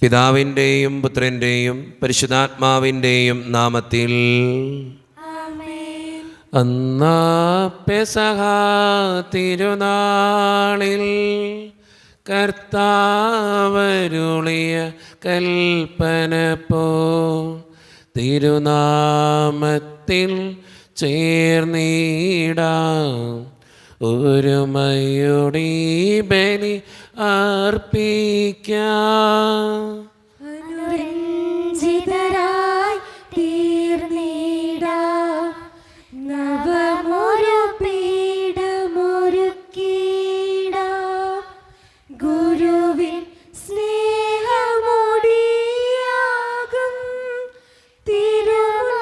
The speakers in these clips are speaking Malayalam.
പിതാവിൻ്റെയും പുത്രൻ്റെയും പരിശുദ്ധാത്മാവിൻ്റെയും നാമത്തിൽ. അന്നാ പെസഹ തിരുനാളിൽ കർത്താവരുളിയ കൽപ്പന പോ തിരുനാമത്തിൽ ചേർന്നിടാം ഒരുമയോടെ ബലി അർപ്പിക്കാം. അനുരഞ്ജിതരായി തീർന്നിടാം നവമൊരു പീഠമൊരുക്കിടാം ഗുരുവിൻ സ്നേഹമൊടിയാകും തിരുമുൻപാകെ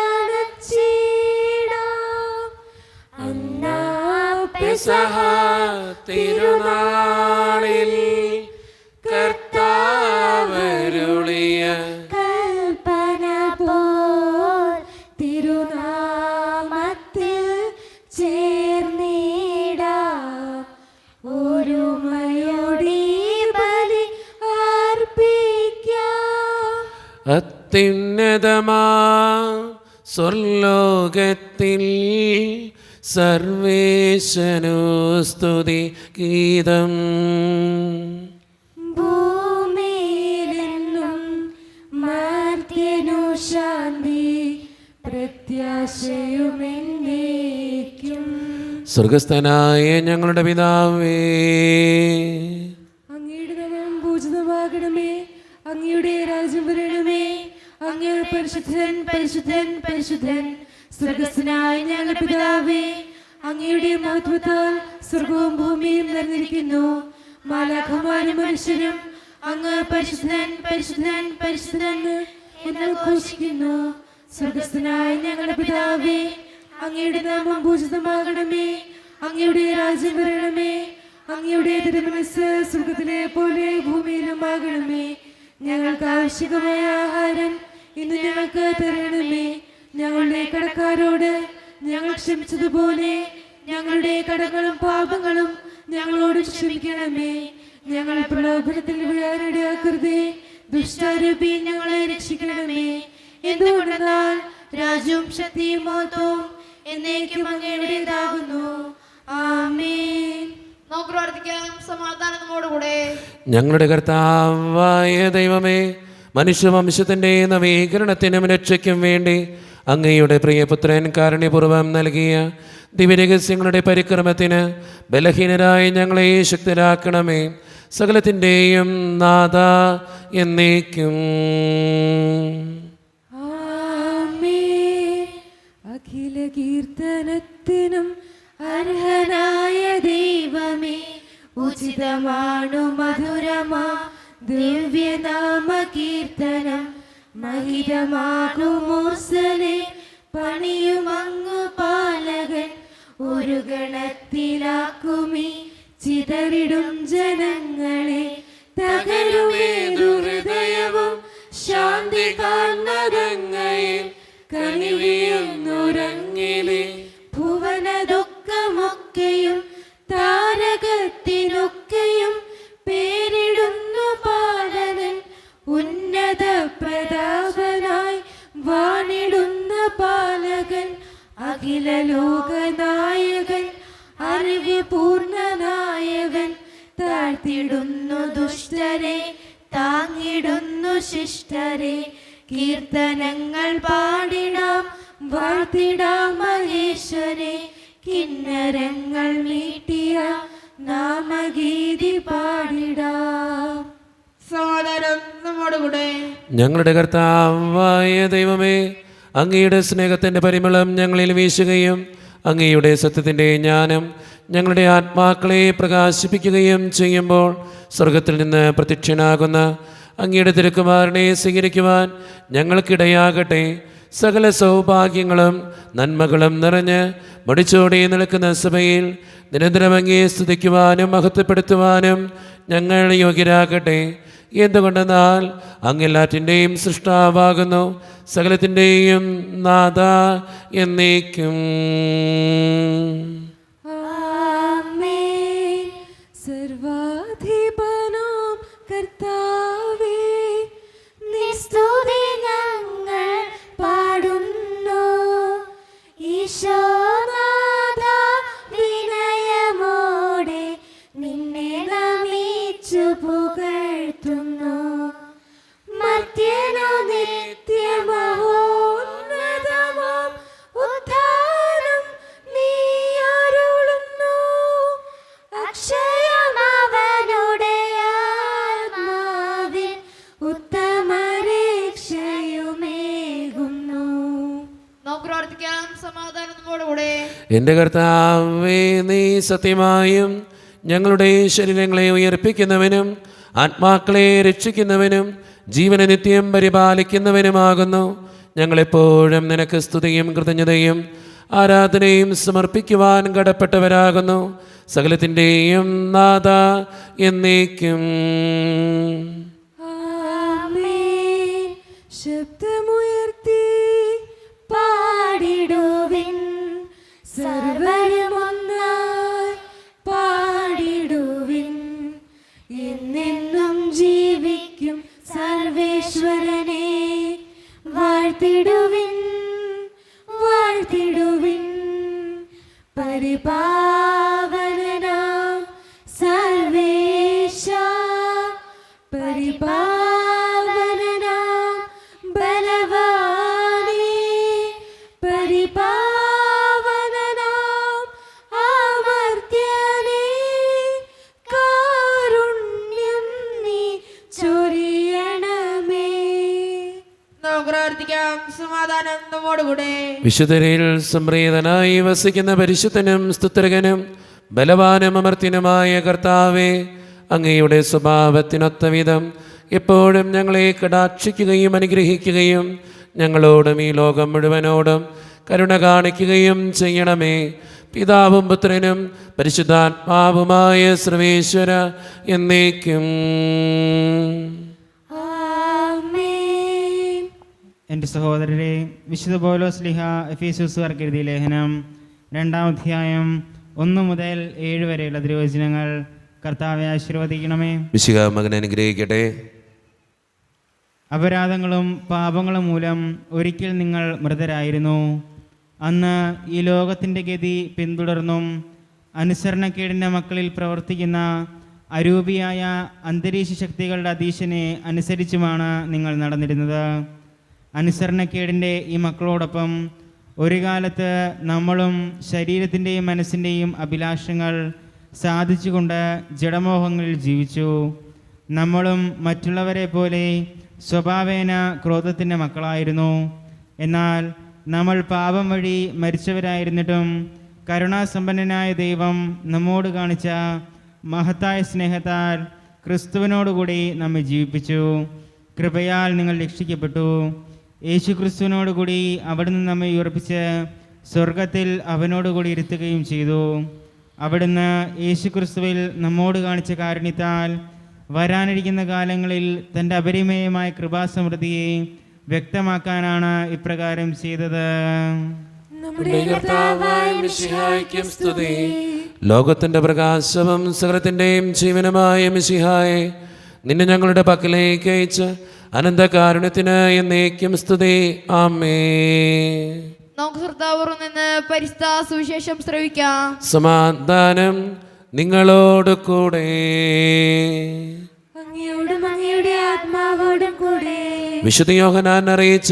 അണച്ചിടാം. അന്നാ പെസഹ തിരുനാളിൽ കർത്താവരുളിയ കൽപ്പന പോൽ തിരുനാമത്തിൽ ചേർന്നിടാം ഒരുമയോടെ ബലി അർപ്പിക്കാം. അത്യുന്നതമാ സ്വർലോകത്തിൽ സർവേശനു സ്തുതി ഗീതം. ഭൂമിയിലെന്നും മർത്യനു ശാന്തി പ്രത്യാശയുമെന്നേക്കും. സ്വർഗസ്ഥനായ ഞങ്ങളുടെ പിതാവേ, അങ്ങയുടെ നാമം പൂജിതമാകണമേ, അങ്ങയുടെ രാജ്യം വരണമേ, അങ്ങ് പരിശുദ്ധൻ പരിശുദ്ധൻ പരിശുദ്ധൻ. സ്വർഗസ്ഥനായ ഞങ്ങളുടെ പിതാവേ, അങ്ങയുടെ മഹത്വത്താൽ സ്വർഗവും ഭൂമിയും നിറഞ്ഞിരിക്കുന്നു. മാലാഖമാരും മനുഷ്യരും അങ്ങ് പരിശുദ്ധൻ പരിശുദ്ധൻ പരിശുദ്ധൻ എന്ന് ഘോഷിക്കുന്നു. സ്വർഗസ്ഥനായ ഞങ്ങളുടെ പിതാവേ, അങ്ങയുടെ നാമം പൂജിതമാകണമേ, അങ്ങയുടെ രാജ്യം വരണമേ, അങ്ങയുടെ തിരുമനസ്സ് സ്വർഗത്തിലെ പോലെ ഭൂമിയിലും ആകണമേ. ഞങ്ങൾക്ക് ആവശ്യമായ ആഹാരം ഇന്ന് ഞങ്ങൾക്ക് തരണമേ. ഞങ്ങളുടെ കടക്കാരോട് ഞങ്ങൾ ക്ഷമിച്ചതുപോലെ ഞങ്ങളുടെ കടങ്ങളും പാപങ്ങളും ഞങ്ങളോട് ക്ഷമിക്കണമേ. ഞങ്ങൾ പ്രലോഭനത്തിൽ വീഴാനിടയാക്കരുതേ, ദുഷ്ടാരൂപി ഞങ്ങളെ രക്ഷിക്കണമേ. എന്തുകൊണ്ടെന്നാൽ രാജ്യവും ശക്തിയും മഹത്വവും എന്നേക്കും അങ്ങയുടേതാകുന്നു. ആമേൻ. നമുക്ക് പ്രാർത്ഥിക്കാം. സമാധാനം നമ്മോടുകൂടെ. ഞങ്ങളുടെ കർത്താവായ ദൈവമേ, മനുഷ്യവംശത്തിൻ്റെ നവീകരണത്തിനും രക്ഷയ്ക്കും വേണ്ടി അങ്ങയുടെ പ്രിയപുത്രൻ കാരുണ്യപൂർവ്വം നൽകിയ ദിവ്യരഹസ്യങ്ങളുടെ പരിക്രമത്തിന് ബലഹീനരായ ഞങ്ങളെ ശക്തരാക്കണമേ. സകലത്തിൻ്റെയും നാഥ എന്നേക്കും. ആമേൻ. അഖില കീർത്തനത്തിനും അർഹനായ ദൈവമേ, ഉചിതമാണു മധുരമാ ദിവ്യനാമ കീർത്തനം. മഹിതമാകുമൂർസലെ പണിയുമങ്ങു പാലകൻ, ഒരു ഗണത്തിലാക്കുമീ ചിതറിടും ജനങ്ങളെ. തകരുമേതു ഹൃദയവും ശാന്തി കാൺമരങ്ങയിൽ കനിവിയുന്നുരങ്ങിലെ. ഭുവന ദുഃഖമൊക്കെയും താരകത്തിനൊക്കെയും പേരിടുന്നു പാലനൻ. ഉന്നത പ്രതാപനായി വാണിടുന്ന പാലകൻ, അഖില ലോകനായകൻ അറിവ് പൂർണ്ണനായകൻ. താഴ്ത്തിടുന്നു ദുഷ്ടരെ താങ്ങിടുന്നു ശിഷ്ടരെ. കീർത്തനങ്ങൾ പാടിടാം വാഴ്ത്തിടാം മഹേശ്വരെ. കിന്നരങ്ങൾ മീട്ടിയ നാമഗീതി പാടിടാം. സമാധാനം നമ്മോടുകൂടെ. ഞങ്ങളുടെ കർത്താവായ ദൈവമേ, അങ്ങയുടെ സ്നേഹത്തിൻ്റെ പരിമളം ഞങ്ങളിൽ വീശുകയും അങ്ങയുടെ സത്യത്തിൻ്റെ ജ്ഞാനം ഞങ്ങളുടെ ആത്മാക്കളെ പ്രകാശിപ്പിക്കുകയും ചെയ്യുമ്പോൾ സ്വർഗത്തിൽ നിന്ന് പ്രത്യക്ഷനാകുന്ന അങ്ങയുടെ തിരുക്കുമാരനെ സ്വീകരിക്കുവാൻ ഞങ്ങൾക്കിടയാകട്ടെ. സകല സൗഭാഗ്യങ്ങളും നന്മകളും നിറഞ്ഞ് മടിച്ചോടി നിൽക്കുന്ന സഭയിൽ നിരന്തരം അങ്ങയെ സ്തുതിക്കുവാനും മഹത്വപ്പെടുത്തുവാനും ഞങ്ങൾ യോഗ്യരാകട്ടെ. എന്തുകൊണ്ടെന്നാൽ അങ്ങെല്ലാറ്റിൻ്റെയും സൃഷ്ടാവാകുന്നു, സകലത്തിൻ്റെയും നാഥ എന്നേക്കും. ആമേൻ. സർവാധിപനാം കർത്താവേ, നിസ്തുതി ഞങ്ങൾ പാടുന്നു. ഈശോനാഥ, വിനയമോടെ നിന്നെ നമിച്ചു പുകഴ്ത്തുന്നു. മർത്യനു നിത്യമഹോന്നതമാം ഉദ്ധാനം നീ അരുളുന്നു. അക്ഷയമവനുടെ ആത്മാവിൻ ഉത്തമ രക്ഷയുമേകുന്നു. നമുക്ക് പ്രാർത്ഥിക്കാം. സമാധാനം നമ്മോടുകൂടെ. എൻ്റെ കർത്താവേ, നീ സത്യമായും ഞങ്ങളുടെ ശരീരങ്ങളെ ഉയർപ്പിക്കുന്നവനും ആത്മാക്കളെ രക്ഷിക്കുന്നവനും ജീവനെ നിത്യം പരിപാലിക്കുന്നവനുമാകുന്നു. ഞങ്ങളെപ്പോഴും നിനക്ക് സ്തുതിയും കൃതജ്ഞതയും ആരാധനയും സമർപ്പിക്കുവാൻ കടപ്പെട്ടവരാകുന്നു. സകലത്തിൻ്റെയും നാഥ എന്നേക്കും. ആമേൻ. ശബ്ദമുയർത്തി പാടിടുവിൻ, സർവരും ഒന്നായി പാടിടുവിൻ. എന്നെന്നും ജീവിക്കും സർവേശ്വരനെ വാഴ്ത്തിടുവിൻ, വാഴ്ത്തിടുവിൻ. പരിപാവനനാം സർവേശ, പരിപാവനനാം ബലവാനേ, പരിപാവനനാം അമർത്യനേ, കാരുണ്യം നീ ചൊരിയണമേ. നമുക്ക് പ്രാർത്ഥിക്കാം. സമാധാനം നമ്മോടുകൂടെ. വിശുദ്ധരിൽ സംപ്രീതനായി വസിക്കുന്ന പരിശുദ്ധനും സ്തുത്യർഹനും ബലവാനും അമർത്യനുമായ കർത്താവേ, അങ്ങയുടെ സ്വഭാവത്തിനൊത്ത വിധം എപ്പോഴും ഞങ്ങളെ കടാക്ഷിക്കുകയും അനുഗ്രഹിക്കുകയും ഞങ്ങളോടും ഈ ലോകം മുഴുവനോടും കരുണ കാണിക്കുകയും ചെയ്യണമേ. പിതാവും പുത്രനും പരിശുദ്ധാത്മാവുമായ സർവേശ്വര എന്നേക്കും. ആമേൻ. എൻ്റെ സഹോദരരെ, വിശുദ്ധ പൗലോസ് ശ്ലീഹ എഫേസ്യസുകാർക്ക് എഴുതിയ ലേഖനം 2-ാം അധ്യായം 1 മുതൽ 7 വരെയുള്ള തിരുവചനങ്ങൾ കർത്താവെ ആശീർവദിക്കണമേ. വിശുദ്ധ മകൻ അനുഗ്രഹിക്കട്ടെ. അപരാധങ്ങളും പാപങ്ങളും മൂലം ഒരിക്കൽ നിങ്ങൾ മൃതരായിരുന്നു. അന്ന് ഈ ലോകത്തിൻ്റെ ഗതി പിന്തുടർന്നും അനുസരണക്കേടിൻ്റെ മക്കളിൽ പ്രവർത്തിക്കുന്ന അരൂപിയായ അന്തരീക്ഷ ശക്തികളുടെ അധീശനെ അനുസരിച്ചുമാണ് നിങ്ങൾ നടന്നിരുന്നത്. അനുസരണക്കേടിൻ്റെ ഈ മക്കളോടൊപ്പം ഒരു കാലത്ത് നമ്മളും ശരീരത്തിൻ്റെയും മനസ്സിൻ്റെയും അഭിലാഷങ്ങൾ സാധിച്ചുകൊണ്ട് ജഡമോഹങ്ങളിൽ ജീവിച്ചു. നമ്മളും മറ്റുള്ളവരെ പോലെ സ്വഭാവേന ക്രോധത്തിൻ്റെ മക്കളായിരുന്നു. എന്നാൽ നമ്മൾ പാപം വഴി മരിച്ചവരായിരുന്നിട്ടും കരുണാസമ്പന്നനായ ദൈവം നമ്മോട് കാണിച്ച മഹത്തായ സ്നേഹത്താൽ ക്രിസ്തുവിനോടുകൂടി നമ്മെ ജീവിപ്പിച്ചു. കൃപയാൽ നിങ്ങൾ രക്ഷിക്കപ്പെട്ടു. യേശു ക്രിസ്തുവിനോടുകൂടി അവിടുന്ന് നമ്മെ ഉയർപ്പിച്ച് സ്വർഗത്തിൽ അവനോടുകൂടി ഇരുത്തുകയും ചെയ്തു. അവിടുന്ന് യേശു ക്രിസ്തുവിൽ നമ്മോട് കാണിച്ച കാരുണ്യത്താൽ വരാനിരിക്കുന്ന കാലങ്ങളിൽ തൻ്റെ അപരിമേയമായ കൃപാസമൃദ്ധിയെ വ്യക്തമാക്കാനാണ് ഇപ്രകാരം ചെയ്തത്. നമ്മുടെ കർത്താവായ മിശിഹായ്ക്കും സ്തുതി. ലോകത്തിന്റെ പ്രകാശവും സകലത്തിന്റെയും ജീവനുമായ മിശിഹായെ, നിന്നെ ഞങ്ങളുടെ പക്കലേക്ക് അയച്ച് അനന്തകാരുണ്യത്തിന് എന്നേക്കും സ്തുതി. ആമേൻ. നമുക്ക് ശ്രദ്ധാപൂർവം നിന്ന് പരിശുദ്ധ സുവിശേഷം ശ്രവിക്കാം. സമാധാനം നിങ്ങളോട് കൂടെ. അങ്ങയോടും അങ്ങയുടെ ആത്മാവോടും കൂടെ. വിശുദ്ധ യോഹന്നാൻ അറിയിച്ച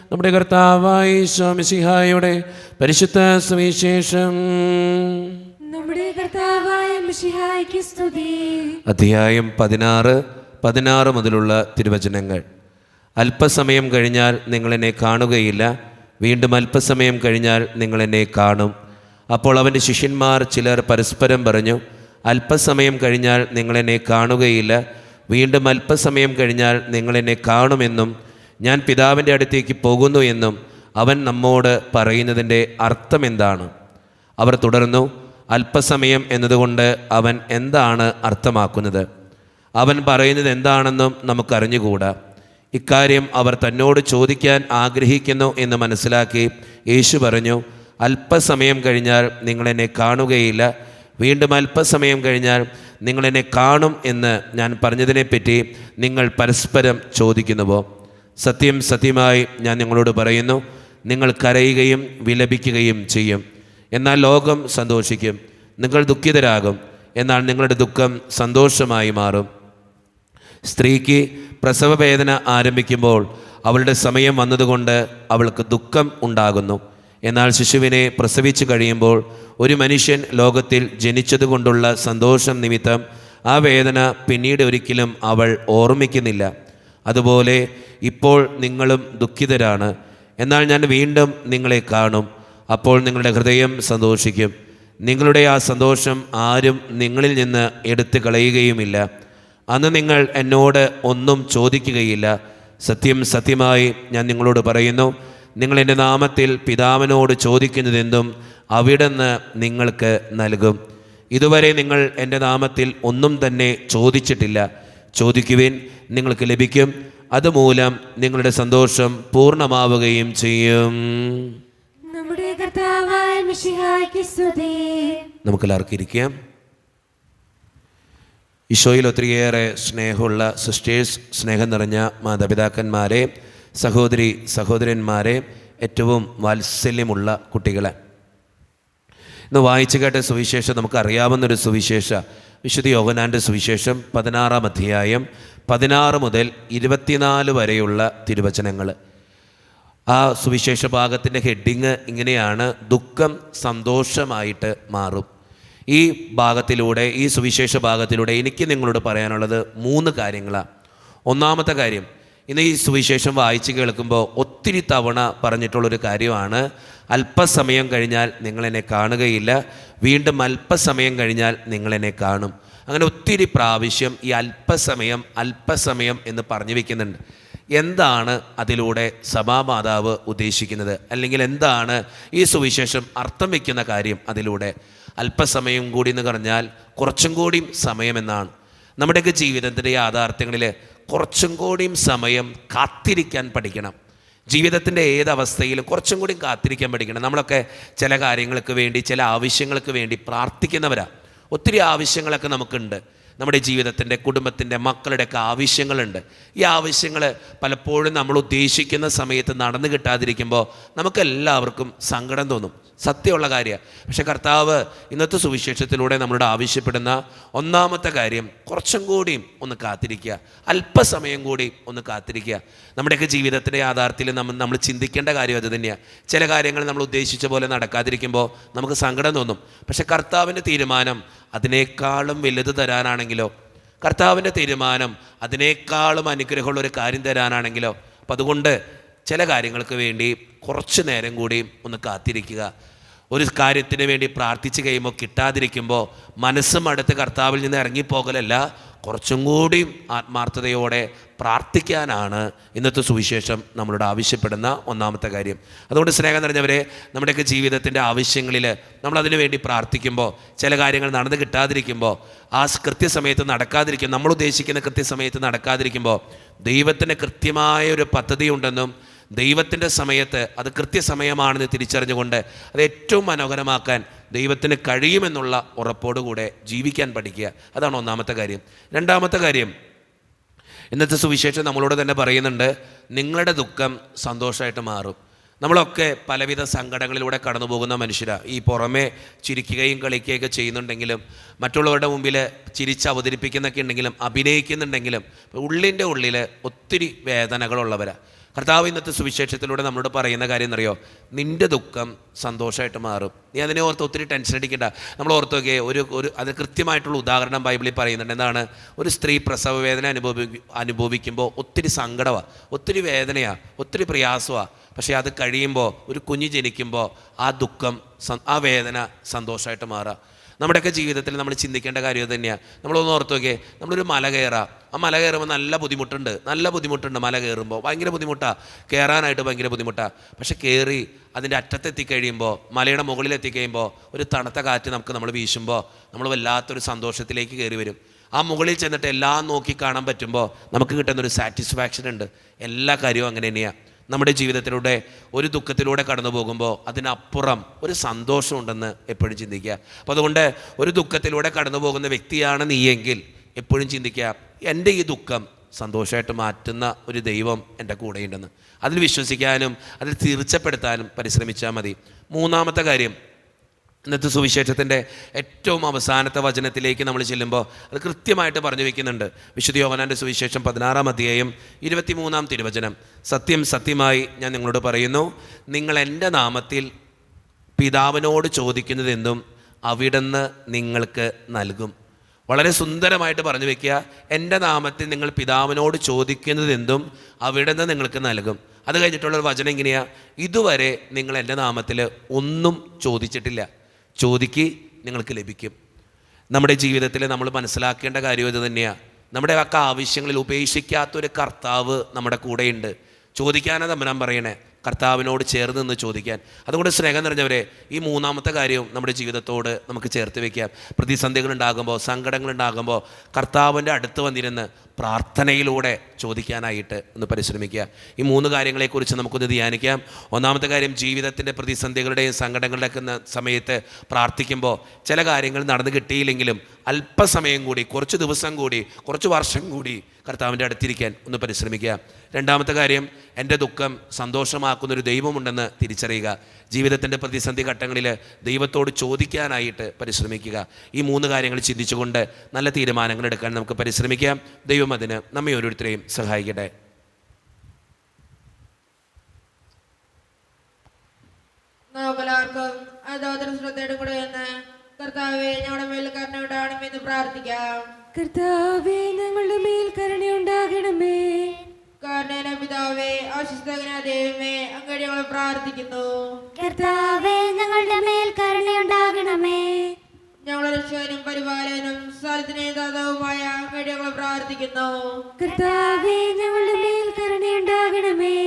നമ്മുടെ കർത്താവായ ഈശോ മിശിഹായുടെ പരിശുദ്ധ സുവിശേഷം. നമ്മുടെ കർത്താവായ മിശിഹായ്ക്ക് സ്തുതി. അധ്യായം 16 മുതലുള്ള തിരുവചനങ്ങൾ. അല്പസമയം കഴിഞ്ഞാൽ നിങ്ങളെന്നെ കാണുകയില്ല, വീണ്ടും അല്പസമയം കഴിഞ്ഞാൽ നിങ്ങളെന്നെ കാണും. അപ്പോൾ അവൻ്റെ ശിഷ്യന്മാർ ചിലർ പരസ്പരം പറഞ്ഞു, അല്പസമയം കഴിഞ്ഞാൽ നിങ്ങളെന്നെ കാണുകയില്ല, വീണ്ടും അല്പസമയം കഴിഞ്ഞാൽ നിങ്ങളെന്നെ കാണുമെന്നും ഞാൻ പിതാവിൻ്റെ അടുത്തേക്ക് പോകുന്നു എന്നും അവൻ നമ്മോട് പറയുന്നതിൻ്റെ അർത്ഥമെന്താണ്? അവർ തുടർന്നു, അല്പസമയം എന്നതുകൊണ്ട് അവൻ എന്താണ് അർത്ഥമാക്കുന്നത്? അവൻ പറയുന്നത് എന്താണെന്നും നമുക്കറിഞ്ഞുകൂടാ. ഇക്കാര്യം അവർ തന്നോട് ചോദിക്കാൻ ആഗ്രഹിക്കുന്നു എന്ന് മനസ്സിലാക്കി യേശു പറഞ്ഞു, അല്പസമയം കഴിഞ്ഞാൽ നിങ്ങളെന്നെ കാണുകയില്ല, വീണ്ടും അല്പസമയം കഴിഞ്ഞാൽ നിങ്ങളെന്നെ കാണും എന്ന് ഞാൻ പറഞ്ഞതിനെപ്പറ്റി നിങ്ങൾ പരസ്പരം ചോദിക്കുന്നുവോ? സത്യം സത്യമായി ഞാൻ നിങ്ങളോട് പറയുന്നു, നിങ്ങൾ കരയുകയും വിലപിക്കുകയും ചെയ്യും, എന്നാൽ ലോകം സന്തോഷിക്കും. നിങ്ങൾ ദുഃഖിതരാകും, എന്നാൽ നിങ്ങളുടെ ദുഃഖം സന്തോഷമായി മാറും. സ്ത്രീക്ക് പ്രസവവേദന ആരംഭിക്കുമ്പോൾ അവളുടെ സമയം വന്നതുകൊണ്ട് അവൾക്ക് ദുഃഖം ഉണ്ടാകുന്നു. എന്നാൽ ശിശുവിനെ പ്രസവിച്ചു കഴിയുമ്പോൾ ഒരു മനുഷ്യൻ ലോകത്തിൽ ജനിച്ചതുകൊണ്ടുള്ള സന്തോഷം നിമിത്തം ആ വേദന പിന്നീട് ഒരിക്കലും അവൾ ഓർമ്മിക്കുന്നില്ല. അതുപോലെ ഇപ്പോൾ നിങ്ങളും ദുഃഖിതരാണ്, എന്നാൽ ഞാൻ വീണ്ടും നിങ്ങളെ കാണും. അപ്പോൾ നിങ്ങളുടെ ഹൃദയം സന്തോഷിക്കും. നിങ്ങളുടെ ആ സന്തോഷം ആരും നിങ്ങളിൽ നിന്ന് എടുത്തു കളയുകയുമില്ല. അന്ന് നിങ്ങൾ എന്നോട് ഒന്നും ചോദിക്കുകയില്ല. സത്യം സത്യമായി ഞാൻ നിങ്ങളോട് പറയുന്നു, നിങ്ങൾ എൻ്റെ നാമത്തിൽ പിതാവിനോട് ചോദിക്കുന്നതെന്തും അവിടുന്ന് നിങ്ങൾക്ക് നൽകും. ഇതുവരെ നിങ്ങൾ എൻ്റെ നാമത്തിൽ ഒന്നും തന്നെ ചോദിച്ചിട്ടില്ല. ചോദിക്കുവിൻ, നിങ്ങൾക്ക് ലഭിക്കും. അതുമൂലം നിങ്ങളുടെ സന്തോഷം പൂർണ്ണമാവുകയും ചെയ്യും. നമ്മുടെ കർത്താവായ മിശിഹായ്ക്ക് സ്തുതി. നമുക്കെല്ലാവർക്കും ഇരിക്കാം. ഈശോയിൽ ഒത്തിരിയേറെ സ്നേഹമുള്ള സിസ്റ്റേഴ്സ്, സ്നേഹം നിറഞ്ഞ മാതാപിതാക്കന്മാരെ, സഹോദരന്മാരെ, ഏറ്റവും വാത്സല്യമുള്ള കുട്ടികളെ, ഇന്ന് വായിച്ചു കേട്ട സുവിശേഷം നമുക്കറിയാവുന്നൊരു സുവിശേഷ, വിശുദ്ധ യോഹന്നാൻ്റെ സുവിശേഷം 16-ാം അധ്യായം 16 മുതൽ 24 വരെയുള്ള തിരുവചനങ്ങൾ. ആ സുവിശേഷ ഭാഗത്തിൻ്റെ ഹെഡിങ് ഇങ്ങനെയാണ്: ദുഃഖം സന്തോഷമായിട്ട് മാറും. ഈ ഭാഗത്തിലൂടെ, ഈ സുവിശേഷ ഭാഗത്തിലൂടെ എനിക്ക് നിങ്ങളോട് പറയാനുള്ളത് 3 കാര്യങ്ങളാണ്. ഒന്നാമത്തെ കാര്യം, ഇന്ന് ഈ സുവിശേഷം വായിച്ച് കേൾക്കുമ്പോൾ ഒത്തിരി തവണ പറഞ്ഞിട്ടുള്ളൊരു കാര്യമാണ്, അല്പസമയം കഴിഞ്ഞാൽ നിങ്ങളെന്നെ കാണുകയില്ല, വീണ്ടും അല്പസമയം കഴിഞ്ഞാൽ നിങ്ങളെന്നെ കാണും. അങ്ങനെ ഒത്തിരി പ്രാവശ്യം ഈ അല്പസമയം എന്ന് പറഞ്ഞു വയ്ക്കുന്നുണ്ട്. എന്താണ് അതിലൂടെ സഭാമാതാവ് ഉദ്ദേശിക്കുന്നത്? അല്ലെങ്കിൽ എന്താണ് ഈ സുവിശേഷം അർത്ഥം വയ്ക്കുന്ന കാര്യം അതിലൂടെ? അല്പസമയം കൂടി എന്ന് പറഞ്ഞാൽ കുറച്ചും കൂടിയും സമയമെന്നാണ്. നമ്മുടെയൊക്കെ ജീവിതത്തിൻ്റെ യാഥാർത്ഥ്യങ്ങളിൽ കുറച്ചും കൂടിയും സമയം കാത്തിരിക്കാൻ പഠിക്കണം. ജീവിതത്തിൻ്റെ ഏതവസ്ഥയിലും കുറച്ചും കൂടി കാത്തിരിക്കാൻ പഠിക്കണം. നമ്മളൊക്കെ ചില കാര്യങ്ങൾക്ക് വേണ്ടി, ചില ആവശ്യങ്ങൾക്ക് വേണ്ടി പ്രാർത്ഥിക്കുന്നവരാണ്. ഒത്തിരി ആവശ്യങ്ങളൊക്കെ നമുക്കുണ്ട്. നമ്മുടെ ജീവിതത്തിൻ്റെ, കുടുംബത്തിൻ്റെ, മക്കളുടെയൊക്കെ ആവശ്യങ്ങളുണ്ട്. ഈ ആവശ്യങ്ങൾ പലപ്പോഴും നമ്മൾ ഉദ്ദേശിക്കുന്ന സമയത്ത് നടന്നു കിട്ടാതിരിക്കുമ്പോൾ നമുക്കെല്ലാവർക്കും സങ്കടം തോന്നും. സത്യമുള്ള കാര്യമാണ്. പക്ഷേ കർത്താവ് ഇന്നത്തെ സുവിശേഷത്തിലൂടെ നമ്മളോട് ആവശ്യപ്പെടുന്ന ഒന്നാമത്തെ കാര്യം, കുറച്ചും കൂടിയും ഒന്ന് കാത്തിരിക്കുക, അല്പസമയം കൂടി ഒന്ന് കാത്തിരിക്കുക. നമ്മുടെയൊക്കെ ജീവിതത്തിൻ്റെ യാഥാർത്ഥ്യത്തിൽ നമ്മൾ ചിന്തിക്കേണ്ട കാര്യം അത് തന്നെയാണ്. ചില കാര്യങ്ങൾ നമ്മൾ ഉദ്ദേശിച്ച പോലെ നടക്കാതിരിക്കുമ്പോൾ നമുക്ക് സങ്കടം തോന്നും. പക്ഷേ കർത്താവിൻ്റെ തീരുമാനം അതിനേക്കാളും വലുത് തരാനാണെങ്കിലോ, കർത്താവിൻ്റെ തീരുമാനം അതിനേക്കാളും അനുഗ്രഹമുള്ളൊരു കാര്യം തരാനാണെങ്കിലോ, അപ്പം അതുകൊണ്ട് ചില കാര്യങ്ങൾക്ക് വേണ്ടി കുറച്ച് നേരം കൂടി ഒന്ന് കാത്തിരിക്കുക. ഒരു കാര്യത്തിന് വേണ്ടി പ്രാർത്ഥിച്ച് കഴിയുമ്പോൾ കിട്ടാതിരിക്കുമ്പോൾ മനസ്സും അടുത്ത് കർത്താവിൽ നിന്ന് ഇറങ്ങിപ്പോകലല്ല, കുറച്ചും കൂടി ആത്മാർത്ഥതയോടെ പ്രാർത്ഥിക്കാനാണ് ഇന്നത്തെ സുവിശേഷം നമ്മളോട് ആവശ്യപ്പെടുന്ന ഒന്നാമത്തെ കാര്യം. അതുകൊണ്ട് സ്നേഹം നിറഞ്ഞവരെ, നമ്മുടെയൊക്കെ ജീവിതത്തിൻ്റെ ആവശ്യങ്ങളിൽ നമ്മളതിനു വേണ്ടി പ്രാർത്ഥിക്കുമ്പോൾ, ചില കാര്യങ്ങൾ നടന്ന് കിട്ടാതിരിക്കുമ്പോൾ, ആ കൃത്യസമയത്ത് നടക്കാതിരിക്കും, നമ്മൾ ഉദ്ദേശിക്കുന്ന കൃത്യസമയത്ത് നടക്കാതിരിക്കുമ്പോൾ, ദൈവത്തിന് കൃത്യമായ ഒരു പദ്ധതി ഉണ്ടെന്നും ദൈവത്തിൻ്റെ സമയത്ത് അത് കൃത്യസമയമാണെന്ന് തിരിച്ചറിഞ്ഞുകൊണ്ട് അത് ഏറ്റവും മനോഹരമാക്കാൻ ദൈവത്തിന് കഴിയുമെന്നുള്ള ഉറപ്പോടുകൂടെ ജീവിക്കാൻ പഠിക്കുക. അതാണ് ഒന്നാമത്തെ കാര്യം. രണ്ടാമത്തെ കാര്യം, ഇന്നത്തെ സുവിശേഷം നമ്മളോട് തന്നെ പറയുന്നുണ്ട്, നിങ്ങളുടെ ദുഃഖം സന്തോഷമായിട്ട് മാറും. നമ്മളൊക്കെ പലവിധ സങ്കടങ്ങളിലൂടെ കടന്നു പോകുന്ന മനുഷ്യരാണ്. ഈ പുറമെ ചിരിക്കുകയും കളിക്കുകയൊക്കെ ചെയ്യുന്നുണ്ടെങ്കിലും, മറ്റുള്ളവരുടെ മുമ്പിൽ ചിരിച്ച് അവതരിപ്പിക്കുന്നൊക്കെ ഉണ്ടെങ്കിലും, അഭിനയിക്കുന്നുണ്ടെങ്കിലും, ഉള്ളിൻ്റെ ഉള്ളിൽ ഒത്തിരി വേദനകളുള്ളവരാണ്. കർത്താവ് ഇന്നത്തെ സുവിശേഷത്തിലൂടെ നമ്മളോട് പറയുന്ന കാര്യം എന്നറിയോ? നിൻ്റെ ദുഃഖം സന്തോഷമായിട്ട് മാറും. നീ അതിനെ ഓർത്ത് ഒത്തിരി ടെൻഷൻ അടിക്കണ്ട. നമ്മൾ ഓർത്ത് നോക്കിയേ, അത് കൃത്യമായിട്ടുള്ള ഉദാഹരണം ബൈബിളിൽ പറയുന്നുണ്ട്. എന്താണ്? ഒരു സ്ത്രീ പ്രസവ വേദന അനുഭവിക്കുമ്പോൾ ഒത്തിരി സങ്കടമാണ്, ഒത്തിരി വേദനയാണ്, ഒത്തിരി പ്രയാസമാണ്. പക്ഷേ അത് കഴിയുമ്പോൾ, ഒരു കുഞ്ഞ് ജനിക്കുമ്പോൾ ആ ദുഃഖം, ആ വേദന സന്തോഷമായിട്ട് മാറുക. നമ്മുടെയൊക്കെ ജീവിതത്തിൽ നമ്മൾ ചിന്തിക്കേണ്ട കാര്യം തന്നെയാണ്. നമ്മളൊന്ന് ഓർത്ത് നോക്കിയേ, നമ്മളൊരു മല കയറാം. ആ മല കയറുമ്പോൾ നല്ല ബുദ്ധിമുട്ടുണ്ട്. മല കയറുമ്പോൾ ഭയങ്കര ബുദ്ധിമുട്ടാണ്, കയറാനായിട്ട് ഭയങ്കര ബുദ്ധിമുട്ടാണ്. പക്ഷെ കയറി അതിൻ്റെ അറ്റത്തെത്തിക്കഴിയുമ്പോൾ, മലയുടെ മുകളിലെത്തിക്കഴിയുമ്പോൾ, ഒരു തണുത്ത കാറ്റ് നമ്മൾ വീശുമ്പോൾ നമ്മൾ വല്ലാത്തൊരു സന്തോഷത്തിലേക്ക് കയറി വരും. ആ മുകളിൽ ചെന്നിട്ട് എല്ലാം നോക്കി കാണാൻ പറ്റുമ്പോൾ നമുക്ക് കിട്ടുന്നൊരു സാറ്റിസ്ഫാക്ഷൻ ഉണ്ട്. എല്ലാ കാര്യവും അങ്ങനെ തന്നെയാണ്. നമ്മുടെ ജീവിതത്തിലൂടെ ഒരു ദുഃഖത്തിലൂടെ കടന്നു പോകുമ്പോൾ അതിനപ്പുറം ഒരു സന്തോഷമുണ്ടെന്ന് എപ്പോഴും ചിന്തിക്കുക. അപ്പോൾ അതുകൊണ്ട് ഒരു ദുഃഖത്തിലൂടെ കടന്നു പോകുന്ന വ്യക്തിയാണ് നീയെങ്കിൽ എപ്പോഴും ചിന്തിക്കുക, എൻ്റെ ഈ ദുഃഖം സന്തോഷമായിട്ട് മാറ്റുന്ന ഒരു ദൈവം എൻ്റെ കൂടെയുണ്ടെന്ന്. അതിൽ വിശ്വസിക്കാനും അതിൽ തീർച്ചപ്പെടുത്താനും പരിശ്രമിച്ചാൽ മതി. മൂന്നാമത്തെ കാര്യം, ഇന്നത്തെ സുവിശേഷത്തിൻ്റെ ഏറ്റവും അവസാനത്തെ വചനത്തിലേക്ക് നമ്മൾ ചെല്ലുമ്പോൾ അത് കൃത്യമായിട്ട് പറഞ്ഞു വയ്ക്കുന്നുണ്ട്. വിശുദ്ധ യോഹന്നാൻ്റെ സുവിശേഷം 16-ാം അധ്യായം 23-ാം തിരുവചനം, സത്യം സത്യമായി ഞാൻ നിങ്ങളോട് പറയുന്നു, നിങ്ങൾ എൻ്റെ നാമത്തിൽ പിതാവിനോട് ചോദിക്കുന്നതെന്തും അവിടുന്ന് നിങ്ങൾക്ക് നൽകും. വളരെ സുന്ദരമായിട്ട് പറഞ്ഞു വയ്ക്കുക, എൻ്റെ നാമത്തിൽ നിങ്ങൾ പിതാവിനോട് ചോദിക്കുന്നതെന്തും അവിടുന്ന് നിങ്ങൾക്ക് നൽകും. അത് കഴിഞ്ഞിട്ടുള്ളൊരു വചനം ഇങ്ങനെയാണ്, ഇതുവരെ നിങ്ങൾ എൻ്റെ നാമത്തിൽ ഒന്നും ചോദിച്ചിട്ടില്ല, ചോദിക്ക് നിങ്ങൾക്ക് ലഭിക്കും. നമ്മുടെ ജീവിതത്തിൽ നമ്മൾ മനസ്സിലാക്കേണ്ട കാര്യം ഇത് തന്നെയാണ്. നമ്മുടെ ഒക്കെ ആവശ്യങ്ങളിൽ ഉപേക്ഷിക്കാത്തൊരു കർത്താവ് നമ്മുടെ കൂടെയുണ്ട്. ചോദിക്കാനാണ് തമ്പുരാൻ പറയണേ, കർത്താവിനോട് ചേർന്ന് നിന്ന് ചോദിക്കാൻ. അതുകൊണ്ട് സ്നേഹം നിറഞ്ഞവരെ, ഈ മൂന്നാമത്തെ കാര്യവും നമ്മുടെ ജീവിതത്തോട് നമുക്ക് ചേർത്ത് വയ്ക്കാം. പ്രതിസന്ധികളുണ്ടാകുമ്പോൾ, സങ്കടങ്ങളുണ്ടാകുമ്പോൾ കർത്താവിൻ്റെ അടുത്ത് വന്നിരുന്ന് പ്രാർത്ഥനയിലൂടെ ചോദിക്കാനായിട്ട് ഒന്ന് പരിശ്രമിക്കുക. ഈ 3 കാര്യങ്ങളെക്കുറിച്ച് നമുക്കൊന്ന് ധ്യാനിക്കാം. ഒന്നാമത്തെ കാര്യം, ജീവിതത്തിൻ്റെ പ്രതിസന്ധികളുടെയും സങ്കടങ്ങളുടെയൊക്കെ സമയത്ത് പ്രാർത്ഥിക്കുമ്പോൾ ചില കാര്യങ്ങൾ നടന്നു കിട്ടിയില്ലെങ്കിലും അല്പസമയം കൂടി, കുറച്ച് ദിവസം കൂടി, കുറച്ച് വർഷം കൂടി കർത്താവിൻ്റെ അടുത്തിരിക്കാൻ ഒന്ന് പരിശ്രമിക്കുക. രണ്ടാമത്തെ കാര്യം, എൻ്റെ ദുഃഖം സന്തോഷമാക്കുന്നൊരു ദൈവമുണ്ടെന്ന് തിരിച്ചറിയുക. ജീവിതത്തിൻ്റെ പ്രതിസന്ധി ഘട്ടങ്ങളിൽ ദൈവത്തോട് ചോദിക്കാനായിട്ട് പരിശ്രമിക്കുക. ഈ 3 കാര്യങ്ങൾ ചിന്തിച്ചുകൊണ്ട് നല്ല തീരുമാനങ്ങൾ എടുക്കാൻ നമുക്ക് പരിശ്രമിക്കാം. ദൈവം അതിന് നമ്മെ ഓരോരുത്തരെയും സഹായിക്കട്ടെ. നമുക്കെല്ലാവർക്കും അതോദര ശ്രദ്ധയുടെ കൂടെ എന്ന് കർത്താവേ ഞങ്ങളുടെ മേൽ കരുണയുണ്ടാകണമെന്ന് പ്രാർത്ഥിക്കാം. കർത്താവേ ഞങ്ങളുടെ മേൽ കരുണയുണ്ടാകണമേ. കരുണയുടെ പിതാവേ, ആശിസ്തകനായ ദൈവമേ, അങ്ങോട്ട് ഞങ്ങൾ പ്രാർത്ഥിക്കുന്നു. കർത്താവേ ഞങ്ങളുടെ മേൽ കരുണയുണ്ടാകണമേ. ഞങ്ങളുടെ രക്ഷകനും പരിപാലകനും സ്ഥലത്തിനെയും ദാതാവുമായ അങ്ങോട്ട് ഞങ്ങൾ പ്രാർത്ഥിക്കുന്നു. കർത്താവേ ഞങ്ങളുടെ മേൽ കരുണയുണ്ടാകണമേ.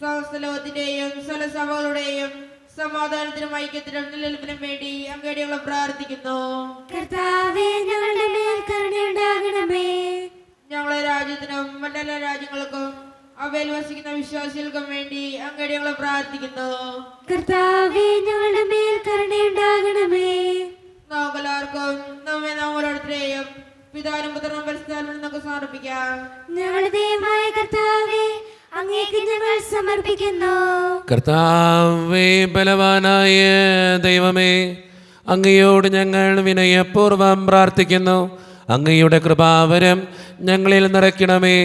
സമസ്ത ലോകത്തിന്റെയും സലസഭകളുടെയും സമാധാനത്തിനും ഐക്യത്തിനും നിലനിൽപ്പിനും വേണ്ടി അങ്ങോട്ട് ഞങ്ങൾ പ്രാർത്ഥിക്കുന്നു. കർത്താവേ ഞങ്ങളുടെ മേൽ കരുണയുണ്ടാകണമേ. ഞങ്ങളുടെ രാജ്യത്തിനും മറ്റെല്ലാ രാജ്യങ്ങൾക്കും അവയിൽ വസിക്കുന്ന വിശ്വാസികൾക്കും വേണ്ടി അങ്ങോട്ട് ഞങ്ങൾ പ്രാർത്ഥിക്കുന്നു. കർത്താവേ ഞങ്ങളുടെ മേൽ കരുണയുണ്ടാകണമേ. നമുക്കെല്ലാവർക്കും നമ്മെ നാം ഓരോരുത്തരെയും പിതാവിനും പുത്രനും പരിശുദ്ധാത്മാവിനും നമുക്ക് സമർപ്പിക്കാം. ഞങ്ങളുടെ ദൈവമായ കർത്താവേ അങ്ങേക്ക് ഞങ്ങൾ സമർപ്പിക്കുന്നു. കർത്താവേ, ബലവാനായ ദൈവമേ, അങ്ങയോട് ഞങ്ങൾ വിനയപൂർവ്വം പ്രാർത്ഥിക്കുന്നു. അങ്ങയുടെ കൃപാവരം ഞങ്ങളിൽ നിറയ്ക്കണമേ.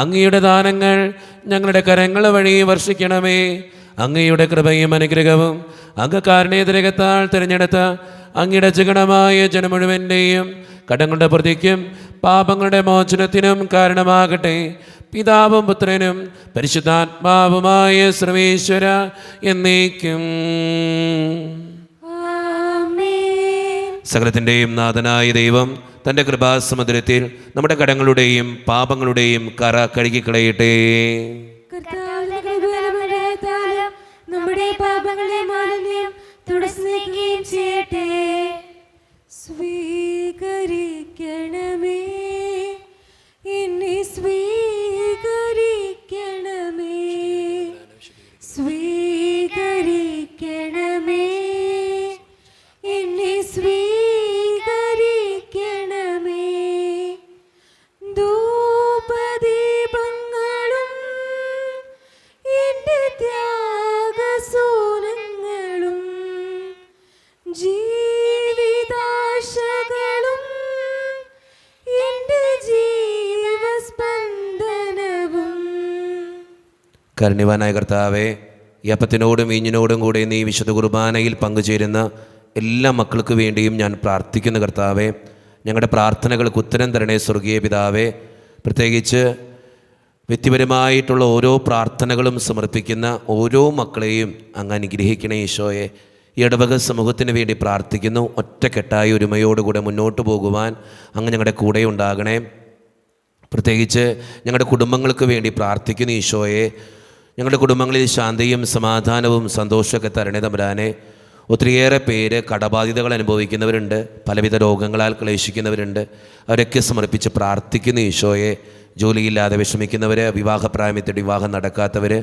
അങ്ങയുടെ ദാനങ്ങൾ ഞങ്ങളുടെ കരങ്ങൾ വഴി വർഷിക്കണമേ. അങ്ങയുടെ കൃപയും അനുഗ്രഹവും അങ്ങ് കാരുണ്യതിരകത്താൽ തിരഞ്ഞെടുത്ത അങ്ങയുടെ ജഗണമായ ജനം മുഴുവൻ്റെയും കടങ്ങളുടെ പ്രതിക്കും പാപങ്ങളുടെ മോചനത്തിനും കാരണമാകട്ടെ. പിതാവും പുത്രനും പരിശുദ്ധാത്മാവുമായ സർവേശ്വര എന്നേക്കും. സകലത്തിൻ്റെയും നാഥനായ ദൈവം തൻ്റെ കൃപാസമുദ്രത്തിൽ നമ്മുടെ കടങ്ങളുടെയും പാപങ്ങളുടെയും കറ കഴുകിക്കളയട്ടെ. നമ്മുടെ പാപങ്ങളെ മാലിന്യം തുടച്ചു നീക്കുകയും ചെയ്യട്ടെ. സ്വീകരിക്കണമേ, എന്നെ സ്വീകരിക്കണമേ, സ്വീകരിക്കണമേ, എന്നെ സ്വീകരിക്കണമേ. ധൂപദീപങ്ങളും എൻ്റെ ത്യാഗസൂനങ്ങളും ജീവിതാശകളും എൻ്റെ ജീവസ്പന്ദനവും. കരുണ്യവാനായ കർത്താവേ, ഈ അപ്പത്തിനോടും വീഞ്ഞിനോടും കൂടെ നീ വിശുദ്ധ കുർബാനയിൽ പങ്കുചേരുന്ന എല്ലാ മക്കൾക്ക് വേണ്ടിയും ഞാൻ പ്രാർത്ഥിക്കുന്നു. കർത്താവേ, ഞങ്ങളുടെ പ്രാർത്ഥനകൾക്ക് ഉത്തരം തരണേ സ്വർഗീയ പിതാവേ. പ്രത്യേകിച്ച് വ്യക്തിപരമായിട്ടുള്ള ഓരോ പ്രാർത്ഥനകളും സമർപ്പിക്കുന്ന ഓരോ മക്കളെയും അങ്ങ് അനുഗ്രഹിക്കണേ ഈശോയെ. ഈ ഇടവക സമൂഹത്തിന് വേണ്ടി പ്രാർത്ഥിക്കുന്നു. ഒറ്റക്കെട്ടായ ഒരുമയോടുകൂടെ മുന്നോട്ട് പോകുവാൻ അങ്ങ് ഞങ്ങളുടെ കൂടെ ഉണ്ടാകണേ. പ്രത്യേകിച്ച് ഞങ്ങളുടെ കുടുംബങ്ങൾക്ക് വേണ്ടി പ്രാർത്ഥിക്കുന്നു ഈശോയെ. ഞങ്ങളുടെ കുടുംബങ്ങളിൽ ശാന്തിയും സമാധാനവും സന്തോഷമൊക്കെ തരണേ തമ്പുരാനെ. ഒത്തിരിയേറെ പേര് കടബാധിതകൾ അനുഭവിക്കുന്നവരുണ്ട്, പലവിധ രോഗങ്ങളാൽ ക്ലേശിക്കുന്നവരുണ്ട്. അവരൊക്കെ സമർപ്പിച്ച് പ്രാർത്ഥിക്കുന്നു ഈശോയെ. ജോലിയില്ലാതെ വിഷമിക്കുന്നവർ, വിവാഹപ്രായമെത്തി വിവാഹം നടക്കാത്തവർ,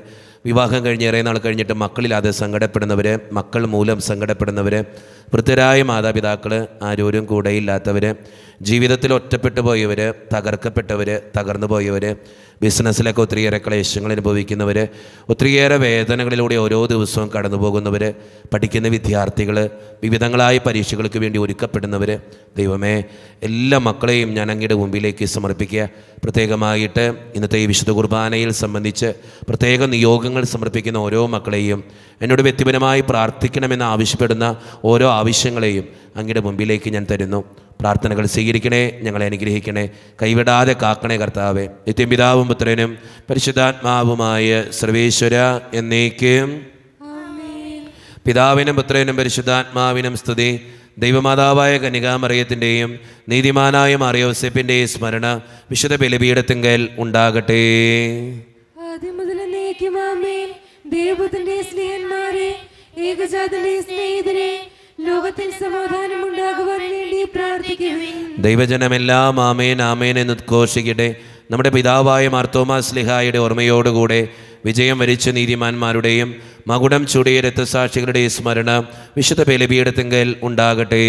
വിവാഹം കഴിഞ്ഞ് ഏറെ നാൾ കഴിഞ്ഞിട്ട് മക്കളില്ലാതെ സങ്കടപ്പെടുന്നവർ, മക്കൾ മൂലം സങ്കടപ്പെടുന്നവർ, വൃദ്ധരായ മാതാപിതാക്കൾ ആരോരും കൂടെയില്ലാത്തവർ, ജീവിതത്തിൽ ഒറ്റപ്പെട്ടു പോയവർ, തകർക്കപ്പെട്ടവർ, തകർന്നു പോയവർ, ബിസിനസ്സിലൊക്കെ ഒത്തിരിയേറെ ക്ലേശങ്ങൾ അനുഭവിക്കുന്നവർ, ഒത്തിരിയേറെ വേദനകളിലൂടെ ഓരോ ദിവസവും കടന്നു പോകുന്നവർ, പഠിക്കുന്ന വിദ്യാർത്ഥികൾ, വിവിധങ്ങളായ പരീക്ഷകൾക്ക് വേണ്ടി ഒരുക്കപ്പെടുന്നവർ, ദൈവമേ എല്ലാ മക്കളെയും ഞാൻ അങ്ങയുടെ മുമ്പിലേക്ക് സമർപ്പിക്കുക. പ്രത്യേകമായിട്ട് ഇന്നത്തെ ഈ വിശുദ്ധ കുർബാനയിൽ സംബന്ധിച്ച് പ്രത്യേക നിയോഗങ്ങൾ സമർപ്പിക്കുന്ന ഓരോ മക്കളെയും, എന്നോട് വ്യക്തിപരമായി പ്രാർത്ഥിക്കണമെന്ന് ആവശ്യപ്പെടുന്ന ഓരോ ആവശ്യങ്ങളെയും അങ്ങയുടെ മുമ്പിലേക്ക് ഞാൻ തരുന്നു. പ്രാർത്ഥനകൾ സ്വീകരിക്കണേ, ഞങ്ങളെ അനുഗ്രഹിക്കണേ, കൈവിടാതെ കാക്കണേ കർത്താവേ. നിത്യം പിതാവും പുത്രനും പരിശുദ്ധാത്മാവുമായ സർവേശ്വര എന്നേക്കും. പിതാവിനും പുത്രനും പരിശുദ്ധാത്മാവിനും സ്തുതി. ദൈവമാതാവായ കന്യകാമറിയത്തിൻ്റെയും നീതിമാനായ മാറിയോസേപ്പിൻ്റെയും സ്മരണ വിശുദ്ധ ബലിപീഠത്തിങ്കൽ ഉണ്ടാകട്ടെ. ആദ്യം മുതൽ എന്നേക്കും ആമേൻ. ദൈവപുത്രന്റെ സ്നേഹന്മാരെ, ഏകജാതന്റെ സ്നേഹിതരെ, ലോകത്തിൽ സമാധാനം ഉണ്ടാകുവാൻ വേണ്ടി പ്രാർത്ഥിക്കുവിൻ. ദൈവജനമെല്ലാം ആമേൻ ആമേൻ എന്ന് ഉദ്ഘോഷിക്കട്ടെ. നമ്മുടെ പിതാവായ മാർത്തോമാ ശ്ലീഹായുടെ ഓർമ്മയോടുകൂടെ വിജയം വരിച്ച നീതിമാന്മാരുടെയും മകുടം ചൂടിയ രക്തസാക്ഷികളുടെയും സ്മരണ വിശുദ്ധ ബലിപീഠത്തിങ്കൽ ഉണ്ടാകട്ടെ.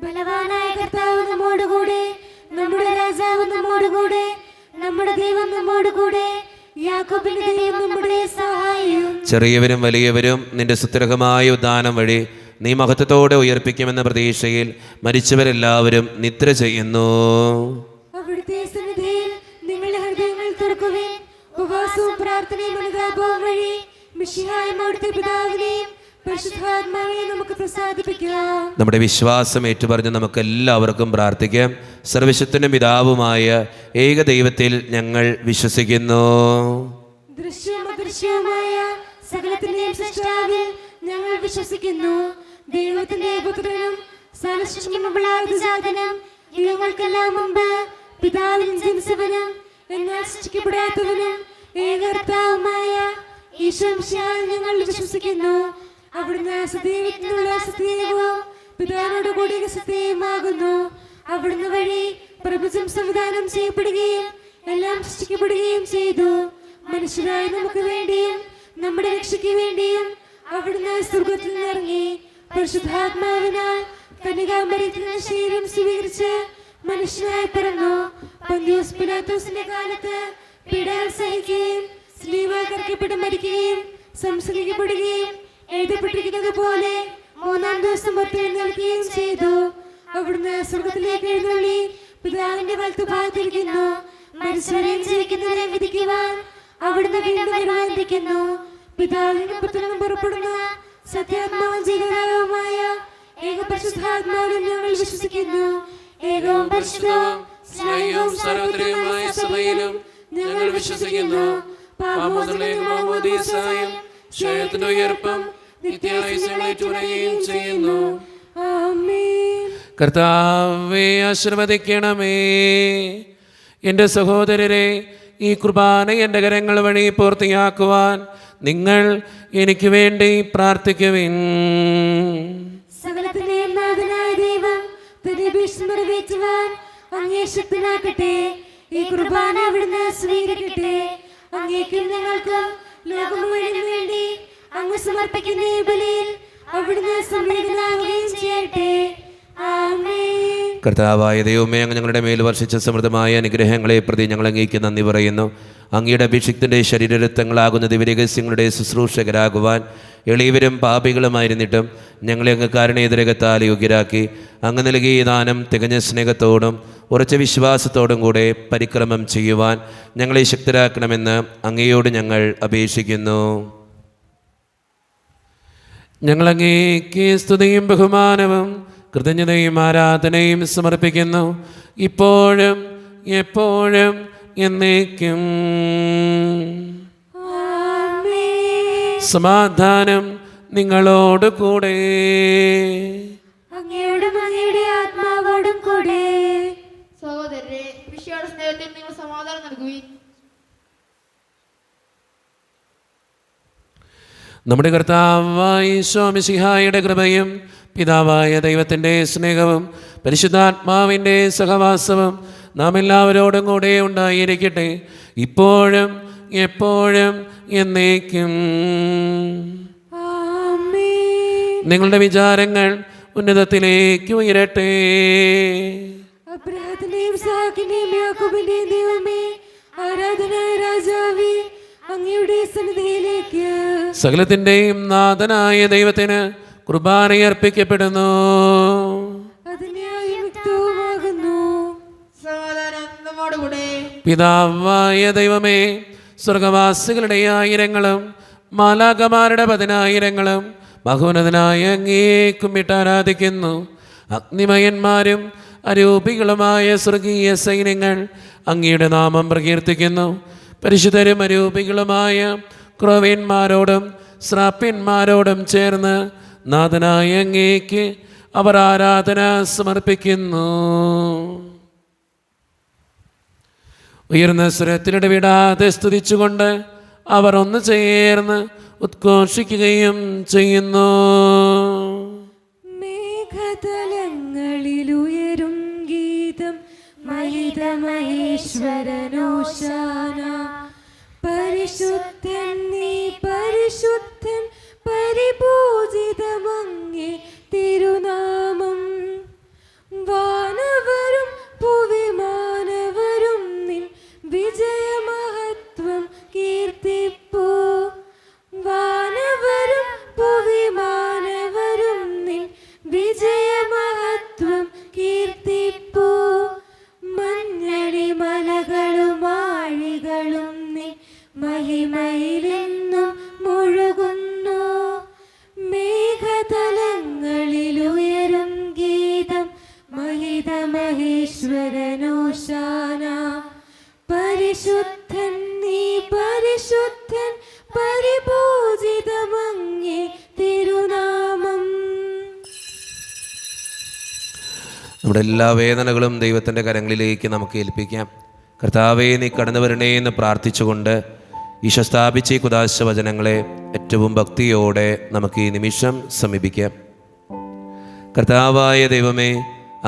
ബലവാനായ കർത്താവ് നമ്മോടുകൂടെ, നമ്മുടെ രാജാവ് നമ്മോടുകൂടെ, നമ്മുടെ ദൈവം നമ്മോടുകൂടെ, യാക്കോബിന്റെ ദൈവം നമ്മുടെ സഹായം. ചെറിയവരും വലിയവരും നിന്റെ സുത്യർഹമായ ഉദ്ധാനം വഴി നീ മഹത്വത്തോടെ ഉയർപ്പിക്കുമെന്ന പ്രതീക്ഷയിൽ മരിച്ചവരെല്ലാവരും നിദ്ര ചെയ്യുന്നു. അവിടുത്തെ സന്നിധിയിൽ നിങ്ങളുടെ ഹൃദയങ്ങൾ തുറക്കുവിൻ. ഉപവാസവും പ്രാർത്ഥനയും അനുതാപവും വഴി മിശിഹായ അവിടുത്തെ പിതാവിനെയും പരിശുദ്ധാത്മാവിനെയും നമുക്ക് പ്രസാദിപ്പിക്കാം. നമ്മുടെ വിശ്വാസം ഏറ്റുപറഞ്ഞ് നമുക്ക് എല്ലാവർക്കും പ്രാർത്ഥിക്കാം. സർവശക്തനും പിതാവുമായ ഏക ദൈവത്തിൽ ഞങ്ങൾ വിശ്വസിക്കുന്നു. ദൃശ്യവും അദൃശ്യവുമായ സകലത്തിന്റെയും സൃഷ്ടാവിൽ ഞങ്ങൾ വിശ്വസിക്കുന്നു. ദൈവത്തിന്റെ പുത്രനും സർവ്വശക്തനും യുഗങ്ങൾക്കെല്ലാം മുമ്പ് പിതാവിൽ ജനിച്ചവനും എന്നാൽ സൃഷ്ടിക്കപ്പെടാത്തവനും ഏകർത്താവുമായ ഈശോമിശിഹായിൽ ഞങ്ങൾ വിശ്വസിക്കുന്നു. അവിടുന്ന് സത്യത്തിനുള്ള സത്യവും പിതാവിനോട് കൂടി സത്യവുമാകുന്നു. അവിടുന്ന് വഴി പ്രപഞ്ചം സംവിധാനം ചെയ്യപ്പെടുകയും എല്ലാം സൃഷ്ടിക്കപ്പെടുകയും ചെയ്തു. മനുഷ്യരായ നമുക്ക് വേണ്ടിയും നമ്മുടെ രക്ഷയ്ക്ക് വേണ്ടിയും അവിടുന്ന് സ്വർഗ്ഗത്തിൽ നിന്നിറങ്ങി പരിശുദ്ധാത്മാവിനാൽ കന്യകാമറിയത്തിൽ ശരീരം സ്വീകരിച്ച് മനുഷ്യനായി പിറന്നു. പന്തിയോസ് പിലാത്തോസിന്റെ കാലത്ത് പീഡകൾ സഹിക്കുകയും സ്ലീവായി കറക്കപ്പെട്ട് മരിക്കുകയും സംസ്കരിക്കപ്പെടുകയും എഴുതപ്പെട്ടിരിക്കുന്നത് പോലെ മൂന്നാം ദിവസം ഉയർത്തെഴുന്നേൽക്കുകയും ചെയ്തു. അവിടുന്ന് സ്വർഗത്തിലേക്ക് എഴുന്നള്ളി പിതാവിന്റെ വലത്തുഭാഗത്തിരിക്കുന്നു. മരിച്ചവരെയും ജീവിക്കുന്നവരെയും വിധിക്കുവാൻ അവിടുന്ന് വീണ്ടും വരുവാനിരിക്കുന്നു. പിതാവിനും പുത്രനും പുറപ്പെടുന്ന സത്യാത്മാവും ജീവനായവുമായ ഏകപരിശുദ്ധാത്മാവിലും ഞങ്ങൾ വിശ്വസിക്കുന്നു. ഏകവും പരിശുദ്ധവും സ്നേഹവും സാർവത്രികവുമായ സഭയിലും ഞങ്ങൾ വിശ്വസിക്കുന്നു. പാപമോചനവും ക്ഷയത്തിന്റെ ഉയർപ്പും നിത്യായുസ്സേറ്റുകയും ചെയ്യുന്നു. ആമേൻ. കർത്താവേ ആശീർവദിക്കണമേ. എൻ്റെ സഹോദരരെ, ഈ കുർബാന എൻ്റെ കരങ്ങൾ വഴി പൂർത്തിയാക്കുവാൻ നിങ്ങൾ എനിക്ക് വേണ്ടി പ്രാർത്ഥിക്കുവിൻ. സകലത്തിന്റെയും നാഥനായ ദൈവം തന്റെ ഭീഷണി നിറവേറ്റുവാൻ അങ്ങേ ശക്തനാക്കട്ടെ. ഈ കുർബാന അവിടുന്ന് സ്വീകരിക്കട്ടെ. അങ്ങേക്കും ഞങ്ങൾക്കും ലോകം മുഴുവനും വേണ്ടി അങ്ങ് സമർപ്പിക്കുന്ന ഈ ബലിയിൽ അവിടുന്ന് സംപ്രീതനാവുകയും ചെയ്യട്ടെ. ആമേൻ. കർത്താവായ ദൈവമേ, അങ്ങ് ഞങ്ങളുടെ മേൽ വർഷിച്ച സമൃദ്ധമായ അനുഗ്രഹങ്ങളെ പ്രതി ഞങ്ങൾ അങ്ങേക്ക് നന്ദി പറയുന്നു. അങ്ങയുടെ അഭിഷിക്തൻ്റെ ശരീരരക്തങ്ങളാകുന്ന ദിവ്യരഹസ്യങ്ങളുടെ ശുശ്രൂഷകരാകുവാൻ എളിയവരും പാപികളുമായിരുന്നിട്ടും ഞങ്ങളെ അങ്ങ് കാരുണ്യതരകത്താൽ യോഗ്യരാക്കി അങ്ങ് നൽകിയ ദാനം തികഞ്ഞ സ്നേഹത്തോടും ഉറച്ച വിശ്വാസത്തോടും കൂടെ പരിക്രമം ചെയ്യുവാൻ ഞങ്ങളെ ശക്തരാക്കണമെന്ന് അങ്ങയോട് ഞങ്ങൾ അപേക്ഷിക്കുന്നു. ഞങ്ങളങ്ങേക്ക് സ്തുതിയും ബഹുമാനവും കൃതജ്ഞതയും ആരാധനയും സമർപ്പിക്കുന്നു, ഇപ്പോഴും എപ്പോഴും എന്നേക്കും. ആമേൻ. സമാധാനം നിങ്ങളോട് കൂടെ. അങ്ങയോടും അങ്ങയുടെ ആത്മാവോടും കൂടെ. സഹോദരരെ, വിശ്വാസ സ്നേഹത്തിൽ നിങ്ങൾ സമാധാനം നൽകുവിൻ. നമ്മുടെ കർത്താവായ ഈശോ മിശിഹായുടെ കൃപയും പിതാവായ ദൈവത്തിൻ്റെ സ്നേഹവും പരിശുദ്ധാത്മാവിൻ്റെ സഹവാസവും നാം എല്ലാവരോടും കൂടെ ഉണ്ടായിരിക്കട്ടെ, ഇപ്പോഴും എപ്പോഴും എന്നേക്കും. ആമേൻ. നിങ്ങളുടെ വിചാരങ്ങൾ ഉന്നതത്തിലേക്ക് ഉയരട്ടെ. അബ്രാഹത്തിന്റെയും ഇസ്ഹാക്കിന്റെയും യാക്കോബിന്റെയും ദൈവമേ, ആരാധനായ രാജാവേ, അങ്ങയുടെ സന്നിധിയിലേക്ക് സകലത്തിൻ്റെയും നാഥനായ ദൈവത്തിന് കുർബാന അർപ്പിക്കപ്പെടുന്നു. അതിനായി യുക്തവുമാകുന്നു. സമാധാനം നമ്മോടുകൂടെ. പിതാവായ ദൈവമേ, സ്വർഗവാസികളുടെ ആയിരങ്ങളും മാലാഖമാരുടെ 10,000ങ്ങളും മഹോന്നതനായ അങ്ങേ കുമ്പിട്ട് ആരാധിക്കുന്നു. അഗ്നിമയന്മാരും അരൂപികളുമായ സ്വർഗീയ സൈന്യങ്ങൾ അങ്ങയുടെ നാമം പ്രകീർത്തിക്കുന്നു. പരിശുദ്ധരും അരൂപികളുമായ ക്രോവ്യന്മാരോടും ശ്രാപ്യന്മാരോടും ചേർന്ന് നാഥനായ അങ്ങേക്ക് അവർ ആരാധന സമർപ്പിക്കുന്നു. ഉയർന്ന സ്വരത്തിലിടവിടാതെ സ്തുതിച്ചുകൊണ്ട് അവർ ഒന്ന് ചേർന്ന് ഉദ്ഘോഷിക്കുകയും ചെയ്യുന്നു. മേഘതലങ്ങളിലുയരും ഗീതം മഹിതമഹേശ്വരനോശാന. പരിശുദ്ധൻ നീ പരിശുദ്ധൻ, പരിപൂജിതമങ്ങേ തിരുനാമം. വാനവരും ഭുവിമാനവരും നിൻ വിജയമഹത്വം കീർത്തിപ്പൂ. വാനവരും ഭുവിമാനവരും നിൻ വിജയമഹത്വം കീർത്തിപ്പൂ. മഞ്ഞളി മലകളും ആഴികളും നിൻ മഹിമയിലെന്നും മുഴുകുന്നു. മേഘതലങ്ങളിലുയരും ഗീതം മഹിതമഹേശ്വരനോശാന. പരിശുദ്ധൻ നീ പരിശുദ്ധൻ, പരിപൂജിതമങ്ങേ തിരുനാമം. നമ്മുടെ എല്ലാ വേദനകളും ദൈവത്തിൻ്റെ കരങ്ങളിലേക്ക് നമുക്ക് ഏൽപ്പിക്കാം. കർത്താവേ, നീ കടന്നു വരണേ എന്ന് പ്രാർത്ഥിച്ചുകൊണ്ട് ഈശോ സ്ഥാപിച്ച ഈ കുദാശ വചനങ്ങളെ ഏറ്റവും ഭക്തിയോടെ നമുക്ക് ഈ നിമിഷം സമീപിക്കാം. കർത്താവായ ദൈവമേ,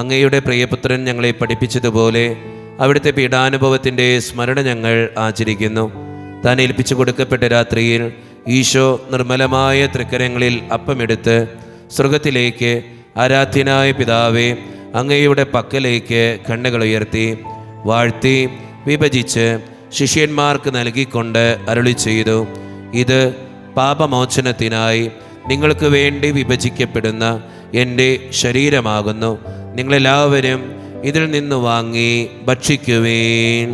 അങ്ങയുടെ പ്രിയപുത്രൻ ഞങ്ങളെ പഠിപ്പിച്ചതുപോലെ അവിടുത്തെ പീഡാനുഭവത്തിൻ്റെ സ്മരണ ഞങ്ങൾ ആചരിക്കുന്നു. താൻ ഏൽപ്പിച്ചു കൊടുക്കപ്പെട്ട രാത്രിയിൽ ഈശോ നിർമ്മലമായ തൃക്കരങ്ങളിൽ അപ്പമെടുത്ത് സ്വർഗത്തിലേക്ക് ആരാധ്യനായ പിതാവേ അങ്ങയുടെ പക്കലേക്ക് കണ്ണുകൾ ഉയർത്തി വാഴ്ത്തി വിഭജിച്ച് ശിഷ്യന്മാർക്ക് നൽകിക്കൊണ്ട് അരുളി ചെയ്തു, ഇത് പാപമോചനത്തിനായി നിങ്ങൾക്ക് വേണ്ടി വിഭജിക്കപ്പെടുന്ന എൻ്റെ ശരീരമാകുന്നു. നിങ്ങളെല്ലാവരും ഇതിൽ നിന്ന് വാങ്ങി ഭക്ഷിക്കുവേൻ.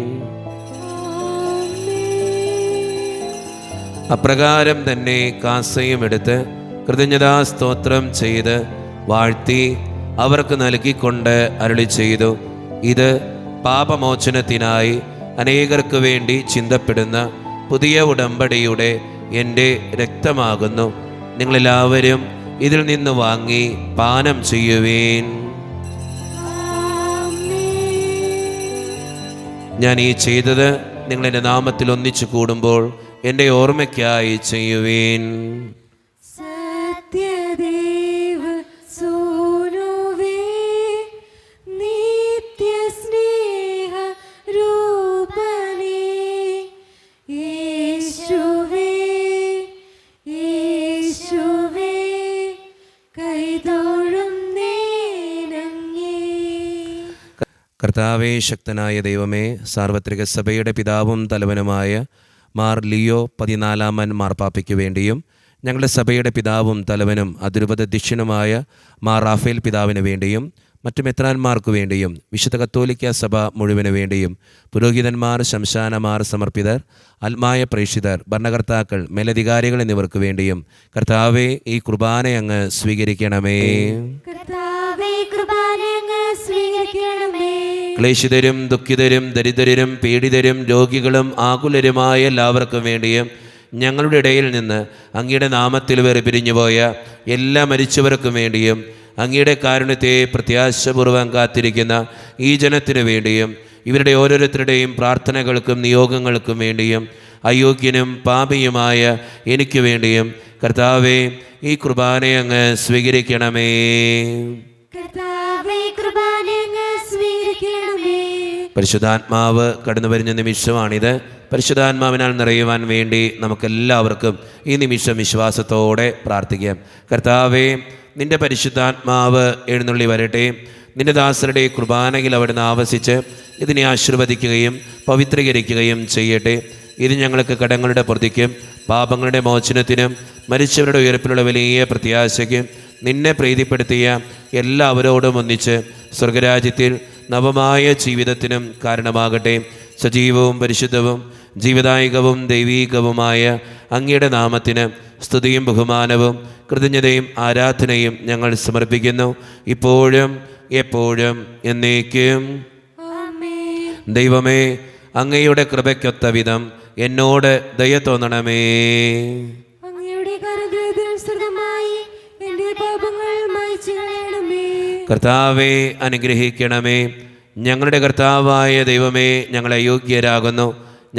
അപ്രകാരം തന്നെ കാസയും എടുത്ത് കൃതജ്ഞതാ സ്തോത്രം ചെയ്ത് വാഴ്ത്തി അവർക്ക് നൽകിക്കൊണ്ട് അരുളി ചെയ്തു, ഇത് പാപമോചനത്തിനായി അനേകർക്ക് വേണ്ടി ചിന്തപ്പെടുന്ന പുതിയ ഉടമ്പടിയുടെ എൻ്റെ രക്തമാകുന്നു. നിങ്ങളെല്ലാവരും ഇതിൽ നിന്ന് വാങ്ങി പാനം ചെയ്യുവേൻ. ഞാൻ ഈ ചെയ്തത് നിങ്ങളെൻ്റെ നാമത്തിൽ ഒന്നിച്ചു കൂടുമ്പോൾ എൻ്റെ ഓർമ്മയ്ക്കായി ചെയ്യുവേൻ. സത്യദേവ സൂനുവേ, നിത്യസ്നേഹ രൂപനേ, യേശുവേ യേശുവേ, കൈതൊഴും നേനങ്ങേ. കർത്താവേ, ശക്തനായ ദൈവമേ, സാർവത്രിക സഭയുടെ പിതാവും തലവനുമായ മാർ ലിയോ 14 മാർപ്പാപ്പയ്ക്ക് വേണ്ടിയും ഞങ്ങളുടെ സഭയുടെ പിതാവും തലവനും അതിരൂപതധ്യക്ഷനുമായ മാർ റാഫേൽ പിതാവിന് വേണ്ടിയും മറ്റു മെത്രാന്മാർക്കു വേണ്ടിയും വിശുദ്ധ കത്തോലിക്ക സഭ മുഴുവന് വേണ്ടിയും പുരോഹിതന്മാർ, ശംശാനമാർ, സമർപ്പിതർ, ആത്മായ പ്രേക്ഷിതർ, ഭരണകർത്താക്കൾ, മേലധികാരികൾ എന്നിവർക്ക് വേണ്ടിയും കർത്താവേ, ഈ കുർബാന അങ്ങ് സ്വീകരിക്കണമേ. കർത്താവേ, കുർബാന അങ്ങ് സ്വീകരിക്കണമേ. ക്ലേശിതരും ദുഃഖിതരും ദരിദ്രരും പീഡിതരും രോഗികളും ആകുലരുമായ എല്ലാവർക്കും വേണ്ടിയും ഞങ്ങളുടെ ഇടയിൽ നിന്ന് അങ്ങയുടെ നാമത്തിൽ വേർപിരിഞ്ഞുപോയ എല്ലാ മരിച്ചവർക്കും വേണ്ടിയും അങ്ങയുടെ കാരുണ്യത്തെ പ്രത്യാശപൂർവ്വം കാത്തിരിക്കുന്ന ഈ ജനത്തിനു വേണ്ടിയും ഇവരുടെ ഓരോരുത്തരുടെയും പ്രാർത്ഥനകൾക്കും നിയോഗങ്ങൾക്കും വേണ്ടിയും അയോഗ്യനും പാപിയുമായ എനിക്ക് വേണ്ടിയും കർത്താവേ, ഈ കുർബാന അങ്ങ് സ്വീകരിക്കണമേ. കർത്താവേ, കുർബാന അങ്ങ് സ്വീകരിക്കണമേ. പരിശുദ്ധാത്മാവ് കടന്നു വരുന്ന നിമിഷമാണിത്. പരിശുദ്ധാത്മാവിനാൽ നിറയുവാൻ വേണ്ടി നമുക്കെല്ലാവർക്കും ഈ നിമിഷം വിശ്വാസത്തോടെ പ്രാർത്ഥിക്കാം. കർത്താവേ, നിൻ്റെ പരിശുദ്ധാത്മാവ് എഴുന്നള്ളി വരട്ടെ. നിൻ്റെ ദാസരുടെ കുർബാനയിൽ അവിടുന്ന് ആവസിച്ച് ഇതിനെ ആശീർവദിക്കുകയും പവിത്രീകരിക്കുകയും ചെയ്യട്ടെ. ഇത് ഞങ്ങൾക്ക് കടങ്ങളുടെ പ്രതിക്കും പാപങ്ങളുടെ മോചനത്തിനും മരിച്ചവരുടെ ഉയർപ്പിലുള്ള വലിയ പ്രത്യാശയ്ക്കും നിന്നെ പ്രീതിപ്പെടുത്തിയ എല്ലാവരോടും ഒന്നിച്ച് സ്വർഗരാജ്യത്തിൽ നവമായ ജീവിതത്തിനും കാരണമാകട്ടെ. സജീവവും പരിശുദ്ധവും ജീവദായകവും ദൈവീകവുമായ അങ്ങയുടെ നാമത്തിന് സ്തുതിയും ബഹുമാനവും കൃതജ്ഞതയും ആരാധനയും ഞങ്ങൾ സമർപ്പിക്കുന്നു, ഇപ്പോഴും എപ്പോഴും എന്നേക്കും. ദൈവമേ, അങ്ങയുടെ കൃപയ്ക്കൊത്ത വിധം എന്നോട് ദയ തോന്നണമേ. അങ്ങയുടെ കരുതലുമായി എൻ്റെ പാപങ്ങൾ മായ്ച്ചു കളയണമേ. കർത്താവെ അനുഗ്രഹിക്കണമേ. ഞങ്ങളുടെ കർത്താവായ ദൈവമേ, ഞങ്ങൾ അയോഗ്യരാകുന്നു,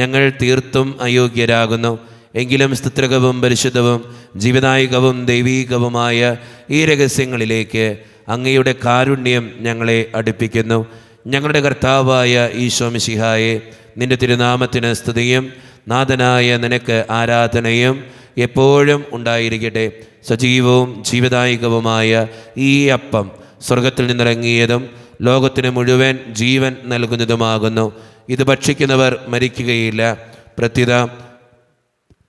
ഞങ്ങൾ തീർത്തും അയോഗ്യരാകുന്നു. എങ്കിലും സ്തുത്രകവും പരിശുദ്ധവും ജീവദായകവും ദൈവീകവുമായ ഈ രഹസ്യങ്ങളിലേക്ക് അങ്ങയുടെ കാരുണ്യം ഞങ്ങളെ അടുപ്പിക്കുന്നു. ഞങ്ങളുടെ കർത്താവായ ഈശോ മിശിഹായെ, നിൻ്റെ തിരുനാമത്തിന് സ്തുതിയും നാഥനായ നിനക്ക് ആരാധനയും എപ്പോഴും ഉണ്ടായിരിക്കട്ടെ. സജീവവും ജീവദായകവുമായ ഈ അപ്പം സ്വർഗത്തിൽ നിന്നിറങ്ങിയതും ലോകത്തിന് മുഴുവൻ ജീവൻ നൽകുന്നതുമാകുന്നു. ഇത് ഭക്ഷിക്കുന്നവർ മരിക്കുകയില്ല, പ്രത്യുത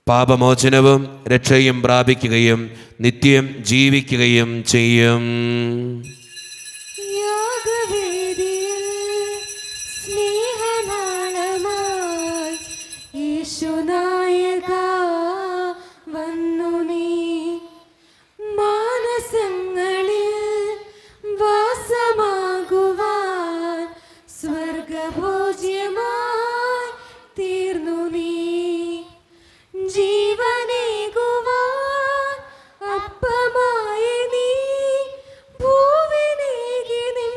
പാപമോചനവും രക്ഷയും പ്രാപിക്കുകയും നിത്യം ജീവിക്കുകയും ചെയ്യും. യാഗവേദിയിൽ സ്നേഹനാളമായി യേശുനായക വന്നു നീ. മാനസങ്ങളിൽ വാസമാകുവാൻ സ്വർഗഭോജ്യമായി തീർന്നു നീ. ജീവനേകുവാൻ അപ്പമായി നീ ഭൂവിനേകി നിൻ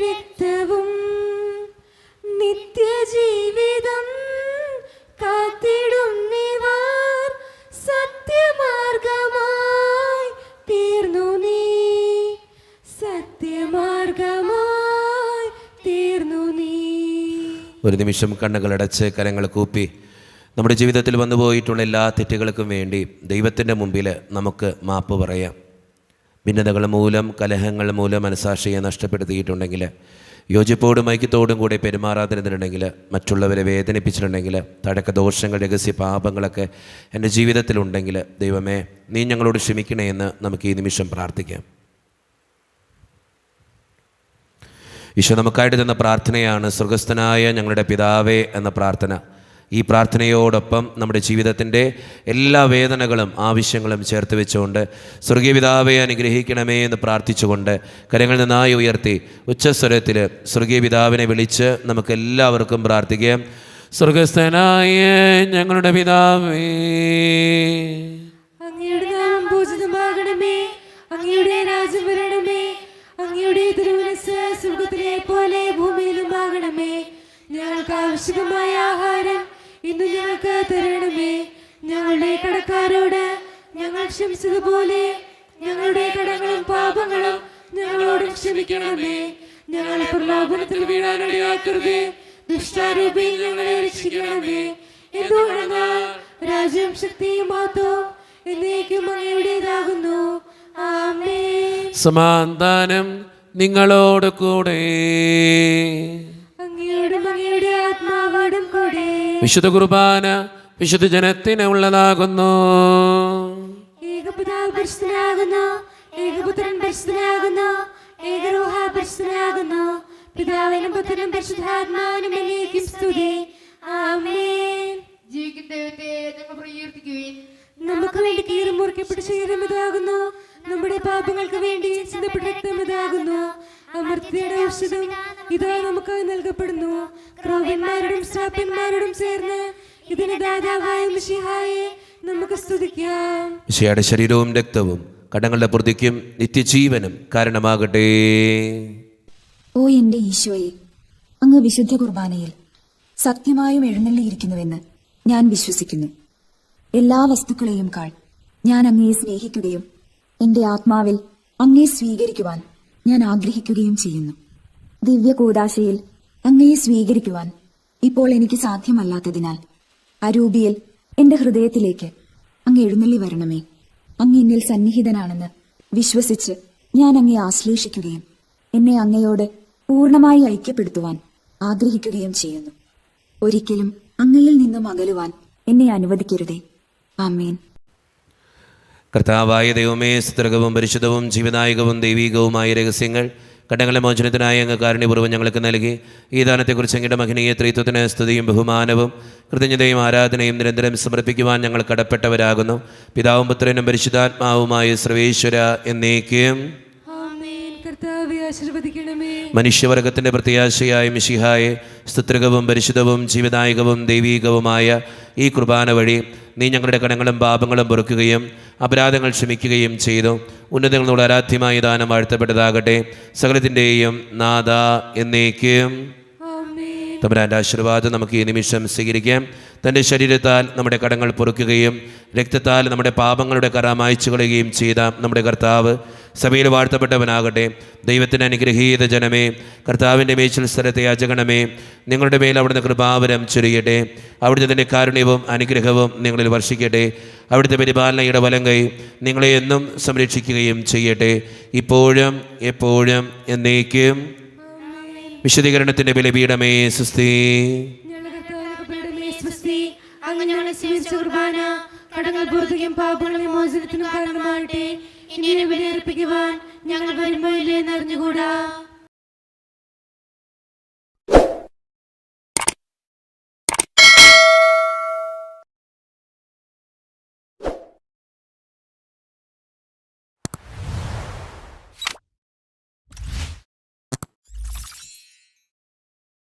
രക്തവും നിത്യജീവിതം കാത്തിടുന്നിവർ സത്യമാർഗമായി തീർന്നു നീ. സത്യമാർഗമായി തീർന്നു നീ. ഒരു നിമിഷം കണ്ണുകളടച്ച് കരങ്ങൾ കൂപ്പി നമ്മുടെ ജീവിതത്തിൽ വന്നുപോയിട്ടുള്ള എല്ലാ തെറ്റുകൾക്കും വേണ്ടി ദൈവത്തിൻ്റെ മുമ്പിൽ നമുക്ക് മാപ്പ് പറയാം. ഭിന്നതകൾ മൂലം, കലഹങ്ങൾ മൂലം മനസാക്ഷിയെ നഷ്ടപ്പെടുത്തിയിട്ടുണ്ടെങ്കിൽ, യോജിപ്പോടും ഐക്യത്തോടും കൂടി പെരുമാറാതിരുന്നിട്ടുണ്ടെങ്കിൽ, മറ്റുള്ളവരെ വേദനിപ്പിച്ചിട്ടുണ്ടെങ്കിൽ, തടക്ക ദോഷങ്ങൾ, രഹസ്യ പാപങ്ങളൊക്കെ എൻ്റെ ജീവിതത്തിലുണ്ടെങ്കിൽ, ദൈവമേ നീ ഞങ്ങളോട് ക്ഷമിക്കണേ എന്ന് നമുക്ക് ഈ നിമിഷം പ്രാർത്ഥിക്കാം. ഈശോ നമുക്കായിട്ട് തന്ന പ്രാർത്ഥനയാണ് സ്വർഗസ്ഥനായ ഞങ്ങളുടെ പിതാവേ എന്ന പ്രാർത്ഥന. ഈ പ്രാർത്ഥനയോടൊപ്പം നമ്മുടെ ജീവിതത്തിൻ്റെ എല്ലാ വേദനകളും ആവശ്യങ്ങളും ചേർത്ത് വെച്ചുകൊണ്ട് സ്വർഗീയ പിതാവേ അനുഗ്രഹിക്കണമേ എന്ന് പ്രാർത്ഥിച്ചുകൊണ്ട് കരങ്ങൾ നന്നായി ഉയർത്തി ഉച്ചസ്വരത്തിൽ സ്വർഗീയ പിതാവിനെ വിളിച്ച് നമുക്ക് എല്ലാവർക്കും പ്രാർത്ഥിക്കാം. സ്വർഗസ്ഥനായ ഞങ്ങളുടെ പിതാവേ, അങ്ങയുടെ നാമം പൂജിതമാകണമേ. അങ്ങയുടെ രാജ്യം വരണമേ. അങ്ങയുടെ തിരുമനസ്സ് സ്വർഗ്ഗത്തിലെ പോലെ ഭൂമിയിലും ആകണമേ. ഞങ്ങൾക്ക് ആവശ്യമായ ആഹാരം ഇന്ന് ഞങ്ങൾക്ക് തരണമേ. ഞങ്ങളുടെ കടക്കാരോട് ഞങ്ങൾ ക്ഷമിച്ചതുപോലെ ഞങ്ങളുടെ കടങ്ങളും പാപങ്ങളും ഞങ്ങളോടും ക്ഷമിക്കണമേ. ഞങ്ങളെ പ്രലോഭനത്തിൽ വീഴാനിടയാക്കരുതേ, ദുഷ്ടാരൂപിയിൽ ഞങ്ങളെ രക്ഷിക്കണമേ. എന്തുകൊണ്ടെന്നാൽ രാജ്യം, ശക്തിയും മഹത്വവും എന്നേക്കും അങ്ങയുടേതാകുന്നു. ആമേൻ. സമാധാനം നിങ്ങളോട് കൂടെ. അങ്ങയോടും അങ്ങയുടെ ആത്മാവോടും കൂടെ. വിശുദ്ധ കുർബാന വിശുദ്ധ ജനത്തിന് ഉള്ളതാകുന്നു. ഏകപിതാവ് പരിശുദ്ധനാകുന്നു, ഏകപുത്രൻ പരിശുദ്ധനാകുന്നു, ഏകരൂഹ പരിശുദ്ധനാകുന്നു. പിതാവിനും പുത്രനും പരിശുദ്ധാത്മാവിനും എന്നേക്കും സ്തുതി. ആമേൻ. ജീവിക്കുന്ന ദൈവത്തെ ഞങ്ങൾ പ്രകീർത്തിക്കുവിൻ. നമുക്ക് വേണ്ടി കീറി മുറിക്കപ്പെട്ട ശരീരം ഇതാകുന്നു. നമ്മുടെ പാപങ്ങൾക്ക് വേണ്ടി ചിന്തപ്പെട്ട രക്തം ഇതാകുന്നു. അമർത്യയുടെ ഔഷധം ഇതാ നമുക്കായി നൽകപ്പെടുന്നു. ക്രൗവന്മാരോടും ശ്രാപ്യന്മാരോടും ചേർന്ന് ഇതിന് ദാതാവായ മിശിഹായെ നമുക്ക് സ്തുതിക്കാം. മിശിഹായുടെ ശരീരവും രക്തവും കടങ്ങളുടെ പ്രതിക്കും നിത്യജീവനും കാരണമാകട്ടെ. ഓ എന്റെ ഈശോയെ, അങ്ങ് വിശുദ്ധ കുർബാനയിൽ സത്യമായും എഴുന്നള്ളിയിരിക്കുന്നുവെന്ന് ഞാൻ വിശ്വസിക്കുന്നു. എല്ലാ വസ്തുക്കളെയും കാൾ ഞാൻ അങ്ങയെ സ്നേഹിക്കുകയും എന്റെ ആത്മാവിൽ അങ്ങയെ സ്വീകരിക്കുവാൻ ഞാൻ ആഗ്രഹിക്കുകയും ചെയ്യുന്നു. ദിവ്യ കൂദാശയിൽ അങ്ങയെ സ്വീകരിക്കുവാൻ ഇപ്പോൾ എനിക്ക് സാധ്യമല്ലാത്തതിനാൽ അരൂപിയിൽ എന്റെ ഹൃദയത്തിലേക്ക് അങ്ങ് എഴുന്നള്ളി വരണമേ. അങ്ങ് എന്നിൽ സന്നിഹിതനാണെന്ന് വിശ്വസിച്ച് ഞാൻ അങ്ങയെ ആശ്ലേഷിക്കുകയും എന്നെ അങ്ങയോട് പൂർണ്ണമായി ഐക്യപ്പെടുത്തുവാൻ ആഗ്രഹിക്കുകയും ചെയ്യുന്നു. ഒരിക്കലും അങ്ങയിൽ നിന്നും അകലുവാൻ എന്നെ അനുവദിക്കരുതേ. ആമേൻ. കർത്താവായ ദൈവമേ, സ്തുതവും പരിശുദ്ധവും ജീവനായകവും ദൈവീകവുമായ രഹസ്യങ്ങൾ കടങ്ങളുടെ മോചനത്തിനായി അങ്ങ് കാരുണ്യപൂർവ്വം ഞങ്ങൾക്ക് നൽകി ഈ ദാനത്തെക്കുറിച്ച് അങ്ങയുടെ മഹനീയ ത്രിത്വത്തിന് സ്തുതിയും ബഹുമാനവും കൃതജ്ഞതയും ആരാധനയും നിരന്തരം സമർപ്പിക്കുവാൻ ഞങ്ങൾ കടപ്പെട്ടവരാകുന്നു. പിതാവും പുത്രനും പരിശുദ്ധാത്മാവുമായ സർവേശ്വര എന്നേക്കും. കർത്താവേ ആശീർവദിക്കണമേ. മനുഷ്യവർഗത്തിന്റെ പ്രത്യാശയായ മിശിഹായെ, സ്തുത്രകവും പരിശുദ്ധവും ജീവദായകവും ദൈവീകവുമായ ഈ കുർബാന വഴി നീ ഞങ്ങളുടെ കടങ്ങളും പാപങ്ങളും പൊറുക്കുകയും അപരാധങ്ങൾ ക്ഷമിക്കുകയും ചെയ്തു. ഉന്നതങ്ങളോട് ആരാധ്യമായ ദാനം വാഴ്ത്തപ്പെട്ടതാകട്ടെ. സകലത്തിൻ്റെയും നാഥ എന്നേക്കും. തമ്പുരാൻ്റെ ആശീർവാദം നമുക്ക് ഈ നിമിഷം സ്വീകരിക്കാം. തൻ്റെ ശരീരത്താൽ നമ്മുടെ കടങ്ങൾ പൊറുക്കുകയും രക്തത്താൽ നമ്മുടെ പാപങ്ങളുടെ കറ മായ്ച്ചു കളയുകയും ചെയ്ത നമ്മുടെ കർത്താവ് സഭയിൽ വാഴ്ത്തപ്പെട്ടവനാകട്ടെ. ദൈവത്തിൻ്റെ അനുഗ്രഹീത ജനമേ, കർത്താവിൻ്റെ മേച്ചിൽ സ്ഥലത്തെ യാചകണമേ, നിങ്ങളുടെ മേൽ അവിടുന്ന് കൃപാവരം ചൊരിയട്ടെ. അവിടുത്തെ തൻ്റെ കാരുണ്യവും അനുഗ്രഹവും നിങ്ങളിൽ വർഷിക്കട്ടെ. അവിടുത്തെ പരിപാലനയുടെ വലങ്കൈ നിങ്ങളെ എന്നും സംരക്ഷിക്കുകയും ചെയ്യട്ടെ, ഇപ്പോഴും എപ്പോഴും എന്നേക്കും. വിശദീകരണത്തിന്റെ ബലിപീഠമേ സുസ്തി. അങ്ങ് ഞങ്ങളെ സ്വീകരിച്ച കുർബാന കടങ്ങൾ പൂർത്തിക്കും പാപങ്ങളെ മോചനത്തിനും കാരണമാകട്ടെ. ഇനി ബലിയർപ്പിക്കുവാൻ ഞങ്ങൾ വരുമ്പോഴേ എന്നറിഞ്ഞുകൂടാ.